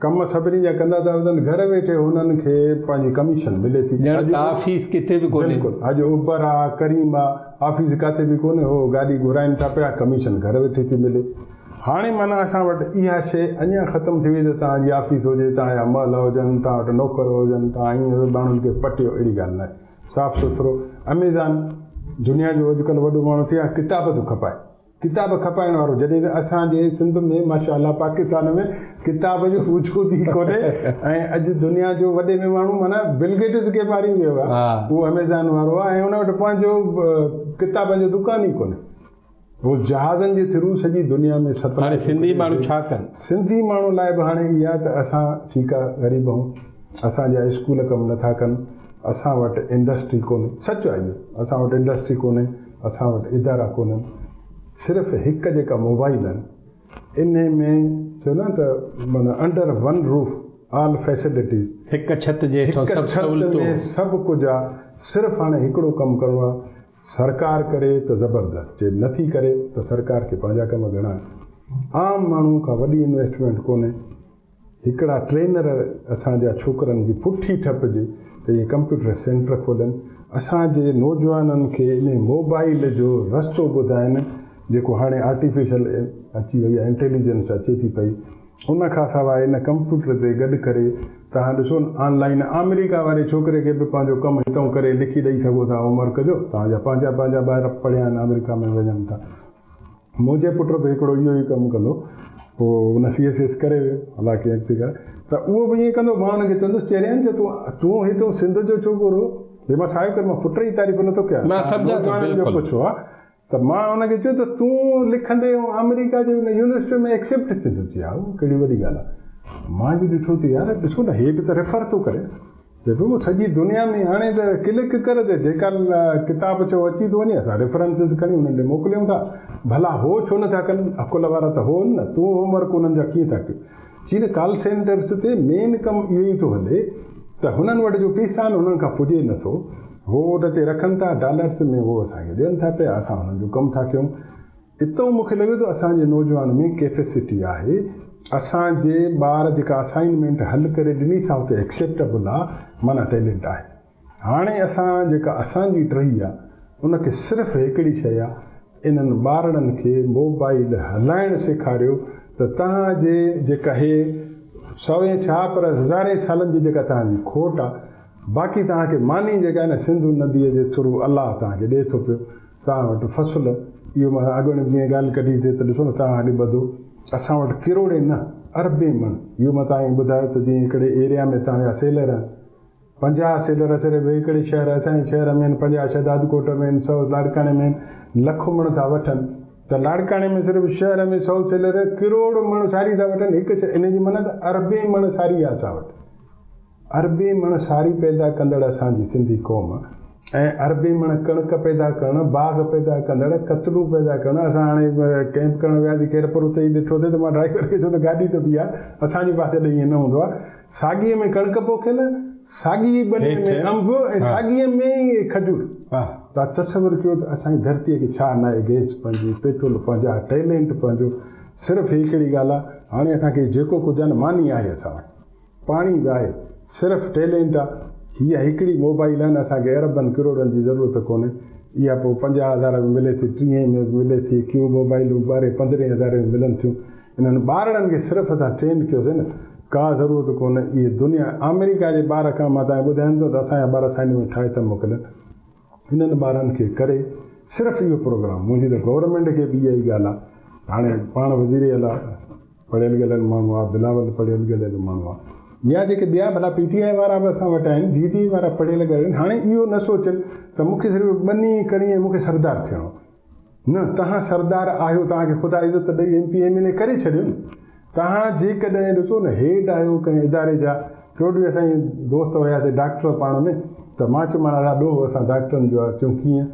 कम सभिनी जा कंदा था वञनि, घर वेठे हुननि खे पंहिंजी कमीशन मिले थी। ऑफिस किथे बि कोन्हे, अॼु उबर आहे, करीम आहे, ऑफिस किथे बि कोन्हे, हो गाॾी घुराइनि था पिया, कमीशन घर वेठे थी मिले। हाणे माना असां वटि इहा शइ अञा ख़तमु थी वई त तव्हांजी ऑफिस हुजे, तव्हांजा महल हुजनि, तव्हां वटि नौकर हुजनि, तव्हां ईअं माण्हुनि खे पटियो, अहिड़ी ॻाल्हि न आहे। साफ़ु सुथिरो अमेज़ॉन दुनिया जो अॼुकल्ह वॾो माण्हू थी आहे, किताब थो खपाए, किताब खपाइण वारो, जॾहिं त असांजे सिंध में माशाअल्लाह पाकिस्तान में किताब जो वजूद ई कोन्हे। ऐं अॼु दुनिया जो वॾे में माण्हू माना बिल गेट्स खे मारी वियो आहे, उहो अमेज़ॉन वारो आहे, ऐं हुन वटि पंहिंजो किताबनि जो दुकान ई कोन्हे। उहो जहाज़नि जे थ्रू सॼी दुनिया में सप्लाई। हाणे सिंधी माण्हू छा कनि? सिंधी माण्हू लाइ बि हाणे इहा त असां ठीकु आहे, ग़रीब आहियूं, असांजा स्कूल कमु नथा कनि, असां वटि इंडस्ट्री कोन्हे, सच आहे इहो, असां वटि इंडस्ट्री कोन्हे, असां वटि इदारा कोन्हनि, सिर्फ़ु हिकु जेका मोबाइल आहिनि, इन में चयो न त माना under one roof all facilities, हिकु छित जे हेठि सभु सहूलियतूं, सभु कुझु आहे। सिर्फ़ु हाणे हिकिड़ो कमु करिणो आहे, सरकार करे त ज़बरदस्त, जे नथी करे त सरकार खे पंहिंजा कम घणा आहिनि। आम माण्हू खां वॾी इन्वेस्टमेंट कोन्हे। हिकिड़ा ट्रेनर असांजा छोकिरनि जी पुठी ठपिजे त इहे कंप्यूटर सेंटर खोलनि, असांजे नौजवाननि खे इन मोबाइल जो रस्तो ॿुधाइनि, जेको हाणे आर्टिफिशियल अची वई आहे, इंटेलिजेंस अचे थी पई, उन खां सवाइ इन कंप्यूटर ते गॾु करे तव्हां ॾिसो न ऑनलाइन अमेरिका वारे छोकिरे खे बि पंहिंजो कमु हितां करे लिखी ॾेई सघो था होमवर्क जो, तव्हांजा पंहिंजा ॿार पढ़िया आहिनि अमेरिका में वञनि था। मुंहिंजे पुट बि हिकिड़ो इहो ई कमु कंदो, पोइ उन CSS करे वियो, हालांकि अॻिते करे त उहो बि ईअं कंदो। मां हुनखे चवंदुसि चरियां जो तूं हितां सिंध जो छोकिरो, हे मां छा कर, मां पुट जी तारीफ़ नथो कयां, मां सम्झां थो पुछो आहे त मां हुनखे चयो त तूं लिखंदे अमेरिका जे यूनिवर्सिटी में एक्सेप्ट थींदो। चई हा, उहो कहिड़ी वॾी ॻाल्हि आहे। मां बि ॾिठो त यार ॾिसो न, हे बि त रेफर थो करे, देखो सॼी दुनिया में हाणे त क्लिक करे त जेका किताब चओ अची थो वञे, असां रेफरेंसिस खणी उन्हनि ॾे मोकिलियूं था। भला हो छो नथा कनि, अकुल वारा त हो न, तूं होमवर्क उन्हनि जा कीअं था कयो। चई न कॉल सेंटर्स ते मेन कमु इहो ई थो हले त हुननि वटि जो पैसा आहिनि उन्हनि खां पुॼे नथो, हो उन ते रखनि था डॉलर्स में, उहो असांखे ॾियनि था पिया, असां हुननि जो कमु था कयूं। हितां मूंखे लॻे थो असांजे नौजवान में कैपेसिटी आहे, असांजे ॿार जेका असाइनमेंट हल करे ॾिनी सां हुते एक्सेप्टेबल आहे, माना टैलेंट आहे। हाणे असां जेका असांजी टही आहे उनखे सिर्फ़ु हिकिड़ी शइ आहे, इन्हनि ॿारनि खे मोबाइल हलाइणु सेखारियो त तव्हांजे जेका हे 100 छा पर हज़ारे सालनि जी जेका तव्हांजी खोट आहे, बाक़ी तव्हांखे मानी जेका आहे न सिंधु नदीअ जे थ्रू अलाह तव्हांखे ॾिए थो पियो, तव्हां वटि फसल। इहो मां अॻु में जीअं ॻाल्हि कढी थिए त ॾिसो न, तव्हां हली ॿधो असां वटि किरोड़े न अरबे मण, इहो मां तव्हांखे ॿुधायो त जीअं हिकिड़े एरिया में तव्हांजा सेलर आहिनि, 50 सेलर सिर्फ़ु हिकिड़े शहर, असांजे शहर में 50 शहदादकोट में 100 लाड़काणे में लखो मण था वठनि, त लाड़काणे में सिर्फ़ु शहर में 100 सेलर किरोड़ मण सारी था वठनि हिकु शइ, इन जी माना त अरबे मण सारी आहे असां वटि। अरबे मण सारी पैदा कंदड़ असांजी सिंधी क़ौम, ऐं अरबे मण कणिक पैदा करणु, बाग पैदा कंदड़, कतरू पैदा करणु। असां हाणे कैंप करणु वियासीं, केर पर उते ई ॾिठो थिए त मां ड्राइवर खे चयो त गाॾी त बीह आहे, असांजे पासे ॾे ईअं न हूंदो आहे। साॻीअ में कणिक पोखियल, साॻी ॿनी में अंब ऐं साॻीअ में ई खजूर। तव्हां तसवुरु कयो त असांजी धरतीअ खे छा न आहे, गैस पंहिंजी, पेट्रोल पंहिंजा, टैलेंट पंहिंजो। सिर्फ़ु हिकिड़ी ॻाल्हि आहे, हाणे असांखे जेको कुझु आहे न मानी आहे असां वटि, पाणी बि आहे, सिर्फ़ु टैलेंट आहे। हीअ हिकिड़ी मोबाइल आहे न, असांखे अरबनि किरोड़नि जी ज़रूरत कोन्हे। इहा पोइ 50,000 में मिले थी, 30 में मिले थी, क्यों मोबाइलूं 12-15,000 में मिलनि थियूं। इन्हनि ॿारनि खे सिर्फ़ु असां ट्रेन कयोसीं न, का ज़रूरत कोन्हे। इहे दुनिया अमेरिका जे ॿार खां मां तव्हांखे ॿुधायां थो त असांजा ॿार असाइनमेंट ठाहे था मोकिलनि। हिननि ॿारनि खे करे सिर्फ़ु इहो प्रोग्राम, मुंहिंजी त गवर्नमेंट खे बि इहा ई ॻाल्हि आहे। हाणे पाण वज़ीर आला पढ़ियल ॻलियल माण्हू आहे, बिलावल पढ़ियल ॻलियल माण्हू आहे, या जेके ॿिया भला PTI वारा बि असां वटि आहिनि, GT वारा पढ़ियल ॻलियल। हाणे इहो न सोचनि त मूंखे सिर्फ़ु ॿनी कणी ऐं मूंखे सरदार थियणो न। तव्हां सरदार आहियो, तव्हांखे ख़ुदा इज़त ॾेई MP MLA करे छॾियो न। तव्हां जेकॾहिं ॾिसो न, हेड आहियो कंहिं इदारे जा। टियों ॾींहुं असांजी दोस्त हुयासीं डॉक्टर पाण में, त मां चयोमांसि ॾाढो असां डॉक्टरनि जो आहे। चयूं कीअं?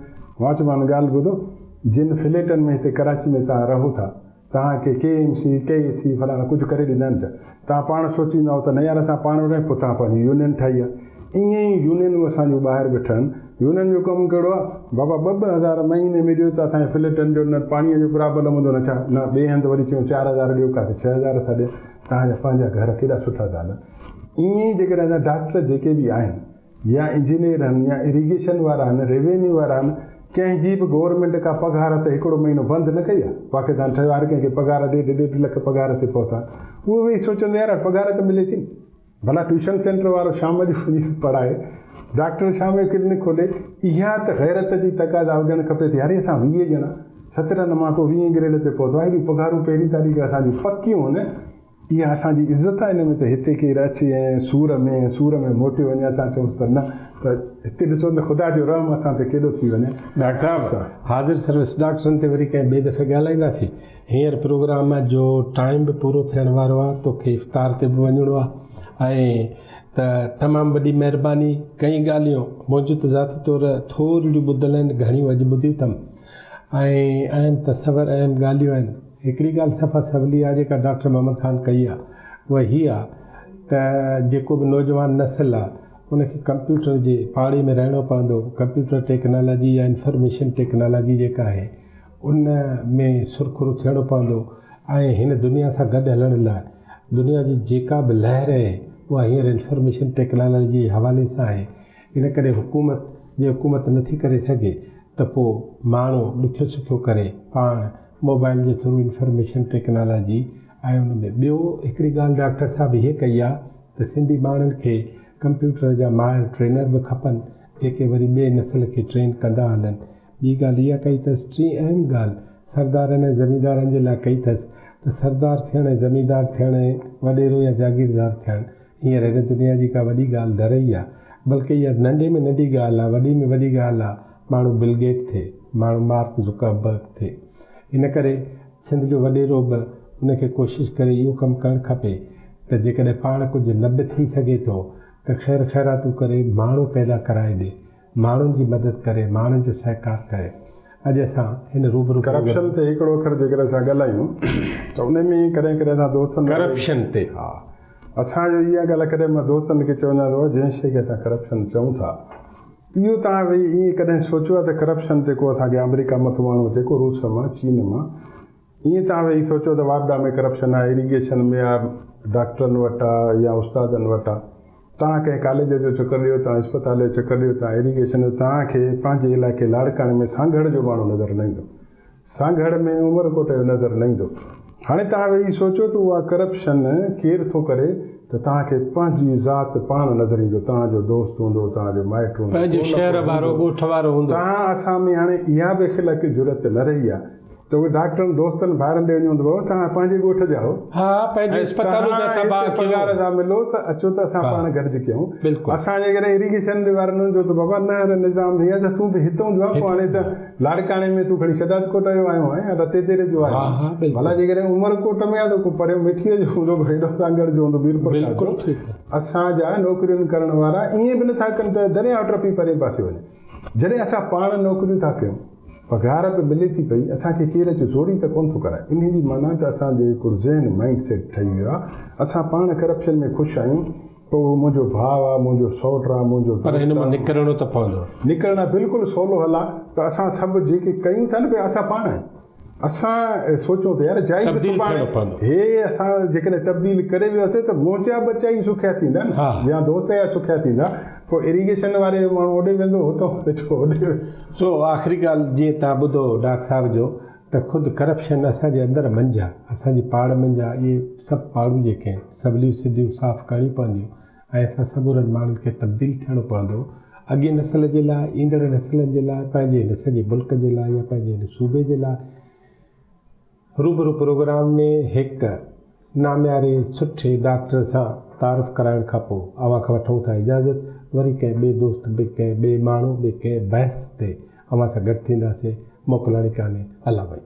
मां चयोमांसि ॻाल्हि ॿुधो, जिन फ्लैटनि में हिते कराची में तव्हां रहो था, तव्हांखे KMC KAC फलाणा कुझु करे ॾींदा आहिनि। तव्हां पाण सोचींदा हो त न यार असां पाण वटि, पोइ तव्हां पंहिंजी यूनियन ठाही आहे। ईअं ई यूनियनूं असांजूं ॿाहिरि वेठनि। यूनियन जो कमु कहिड़ो आहे, बाबा 2-2 हज़ार महीने में ॾियो त असांजे फ्लैटनि जो न पाणीअ जो प्रॉब्लम हूंदो, न छा न ॿिए हंधि वरी चयूं 4,000 ॾियो, काथे 6,000 था ॾियो। तव्हांजा पंहिंजा घर केॾा सुठा था हलनि। ईअं ई जेकॾहिं असां डॉक्टर जेके बि आहिनि, या इंजीनियर आहिनि, या इरिगेशन वारा आहिनि, रेवेन्यू वारा आहिनि, कंहिंजी बि गवर्नमेंट का पघार त हिकिड़ो महीनो बंदि न कई आहे। पाकिस्तान ठहियो, हर कंहिंखे पघार 1.5 लख पघार ते पहुता। उहो वेही सोचंदो यार पघार त मिले थी, भला ट्यूशन सेंटर वारो शाम जो पढ़ाए, डॉक्टर शाम जो क्लिनिक खोले। इहा त गैरत जी तक़ाज़ा हुजणु खपे त यार असां 20 ॼणा 17 मां को 20 ग्रेड ते पहुतो आहे। हेॾियूं पघारूं पहिरीं तारीख़ असांजी पकियूं आहिनि। इहा असांजी इज़त आहे। हिन में त हिते केरु अचे ऐं सूर में मोटी वञे, असां चऊं त न, त हिते ॾिसो त ख़ुदा जो रहम असां ते केॾो थी वञे। डॉक्टर साहब, हाज़िर सर्विस डॉक्टरनि ते वरी कंहिं ॿिए दफ़े ॻाल्हाईंदासीं। हींअर प्रोग्राम जो टाइम बि पूरो थियण वारो आहे, तोखे इफ़्तार ते बि वञिणो आहे। ऐं त तमामु वॾी महिरबानी। कई ॻाल्हियूं मुंहिंजो त ज़ाती तौर थोरियूं ॿुधल आहिनि, घणियूं अॼु ॿुधियूं अथमि, ऐं अहम तसवर अहम ॻाल्हियूं आहिनि। हिकिड़ी ॻाल्हि सफ़ा सवली आहे जेका डॉक्टर मोहम्मद ख़ान कई आहे, उहा हीअ आहे त जेको बि नौजवान नस्ल आहे उनखे कंप्यूटर जे पाड़े में रहणो पवंदो। कंप्यूटर टेक्नोलॉजी या इंफॉर्मेशन टेक्नोलॉजी जेका आहे उन में सुरखुरु थियणो पवंदो। ऐं हिन दुनिया सां गॾु हलण लाइ दुनिया जी जेका बि लहर आहे उहा हींअर इंफॉर्मेशन टेक्नोलॉजी जे हवाले सां आहे। इन करे हुकूमत नथी करे सघे त पोइ माण्हू ॾुखियो सुखियो करे पाण मोबाइल जे थ्रू इंफॉर्मेशन टेक्नोलॉजी। ऐं उन में ॿियो हिकिड़ी ॻाल्हि डॉक्टर साहब इहे कई आहे त सिंधी माण्हुनि खे कंप्यूटर जा माहिर ट्रेनर बि खपनि जेके वरी ॿिए नस्ल खे ट्रेन कंदा हलनि। ॿी ॻाल्हि इहा कई अथसि, टी अहम ॻाल्हि सरदारनि ऐं ज़मींदारनि जे लाइ कई अथसि त सरदार थियणु ऐं ज़मींदार थियणु ऐं वॾेरो या जागीरदार थियणु हींअर हिन दुनिया जी का वॾी ॻाल्हि न रही आहे, बल्कि इहा नंढे में नंढी ॻाल्हि आहे, वॾी में वॾी ॻाल्हि आहे माण्हू बिल गेट थिए, माण्हू मार्क ज़ुकरबर्ग थिए। इन करे सिंध जो वॾेरो बि उनखे कोशिशि करे इहो कमु करणु खपे त जेकॾहिं पाण कुझु न बि थी सघे थो त ख़ैर ख़ैरातूं करे माण्हू पैदा कराए ॾे, माण्हुनि जी मदद करे, माण्हुनि जो सहकार करे। अॼु असां हिन रूबरू करप्शन ते हिकिड़ो अखर जेकर असां ॻाल्हायूं त उन में कॾहिं कॾहिं असां दोस्तनि करप्शन ते हा असांजो इहा ॻाल्हि कॾहिं मां दोस्तनि खे चवंदा हुआ जंहिं शइ खे असां करप्शन चऊं था इहो तव्हां भई ईअं कॾहिं सोचियो आहे त करप्शन ते को असांखे अमेरिका मथां माण्हू अचे को रूस मां चीन मां ईअं तव्हां वेही सोचो त वापडा में करप्शन आहे, इरीगेशन में आहे, डॉक्टरनि वटि आहे या उस्तादनि वटि आहे। तव्हां कंहिं कॉलेज जो चकर ॾियो, तव्हां अस्पताल जो चकर ॾियो, तव्हां इरीगेशन जो, तव्हांखे पंहिंजे इलाइक़े लाड़काणे में सांघड़ जो माण्हू नज़र न ईंदो, सांघड़ में उमरकोट जो नज़र न ईंदो। हाणे तव्हां वेही सोचो त उहा करप्शन केरु थो करे त तव्हांखे पंहिंजी ज़ात पाण नज़र ईंदो, तव्हांजो दोस्त हूंदो, तव्हांजो माइट हूंदो, पंहिंजो शहर वारो ॻोठ वारो हूंदो। तव्हां असां में हाणे इहा बि ख़िलक ज़रूरत न रही आहे त उहे डॉक्टरनि दोस्तनि भाइरनि ॾे वञो त तव्हां पंहिंजे ॻोठ जा हो, हा पंहिंजे अस्पताल जा तबाह पघार था मिलो त अचो त असां पाण गॾिजी कयूं। असां जेकॾहिं इरीगेशन वारनि जो त बाबा नहर निज़ाम हीअं त तूं बि हितां जो आहे, पोइ हाणे त लाड़काणे में तूं खणी शदादकोट जो आयो आहीं या रते तेरे जो आयो आहीं, भला जेकॾहिं उमरकोट में आहे त को परियों मिठीअ जो हूंदो, हेॾो सांगड़ जो हूंदो, वीरपुर असांजा नौकरियूं करण वारा ईअं बि नथा कनि त दरिया टपी परे पासे वञे। जॾहिं असां पाण नौकरियूं था कयूं, पघार बि मिले थी पई, असांखे केरु अची ज़ोरी त कोन थो कराए। इन जी माना त असांजो हिकिड़ो ज़हन माइंड सेट ठही वियो आहे, असां पाण करप्शन में ख़ुशि आहियूं, पोइ मुंहिंजो भाउ आहे, मुंहिंजो सौटु आहे, मुंहिंजो पर हिन मां निकिरणो त पवंदो। निकिरणु बिल्कुलु सवलो हल आहे त असां सभु जेके कयूं था न पिया असां पाण आहियूं। असां सोचूं त यार जाई हे असां जेकॾहिं तब्दील करे वियासीं त मोचा बचा ई सुखिया थींदा न, या दोस्त या सुखिया थींदा, पोइ इरीगेशन वारे माण्हू होॾे वेंदो हुतां होॾे। सो आख़िरी ॻाल्हि जीअं तव्हां ॿुधो डॉक्टर साहिब जो त ख़ुदि करप्शन असांजे अंदरि मंझि आहे, असांजी पाड़ मंझि आहे। इहे सभु पाड़ूं जेके आहिनि सवलियूं सिधियूं साफ़ु करणियूं पवंदियूं ऐं असां सभुरनि माण्हुनि खे तब्दील थियणो पवंदो अॻे नस्ल जे लाइ, ईंदड़ नस्लनि जे लाइ, पंहिंजे हिन सॼे मुल्क जे लाइ या पंहिंजे हिन सूबे जे लाइ। रूबरू प्रोग्राम में हिकु नाम्यारे सुठे डॉक्टर सां तारीफ़ कराइण खां पोइ अव्हां खां वठूं था इजाज़त। वरी कंहिं ॿिए दोस्त ॿिए कंहिं ॿिए माण्हू ॿिए कंहिं बहस ते अव्हां सां गॾु थींदासीं। मोकिलणी कान्हे, अला भाई।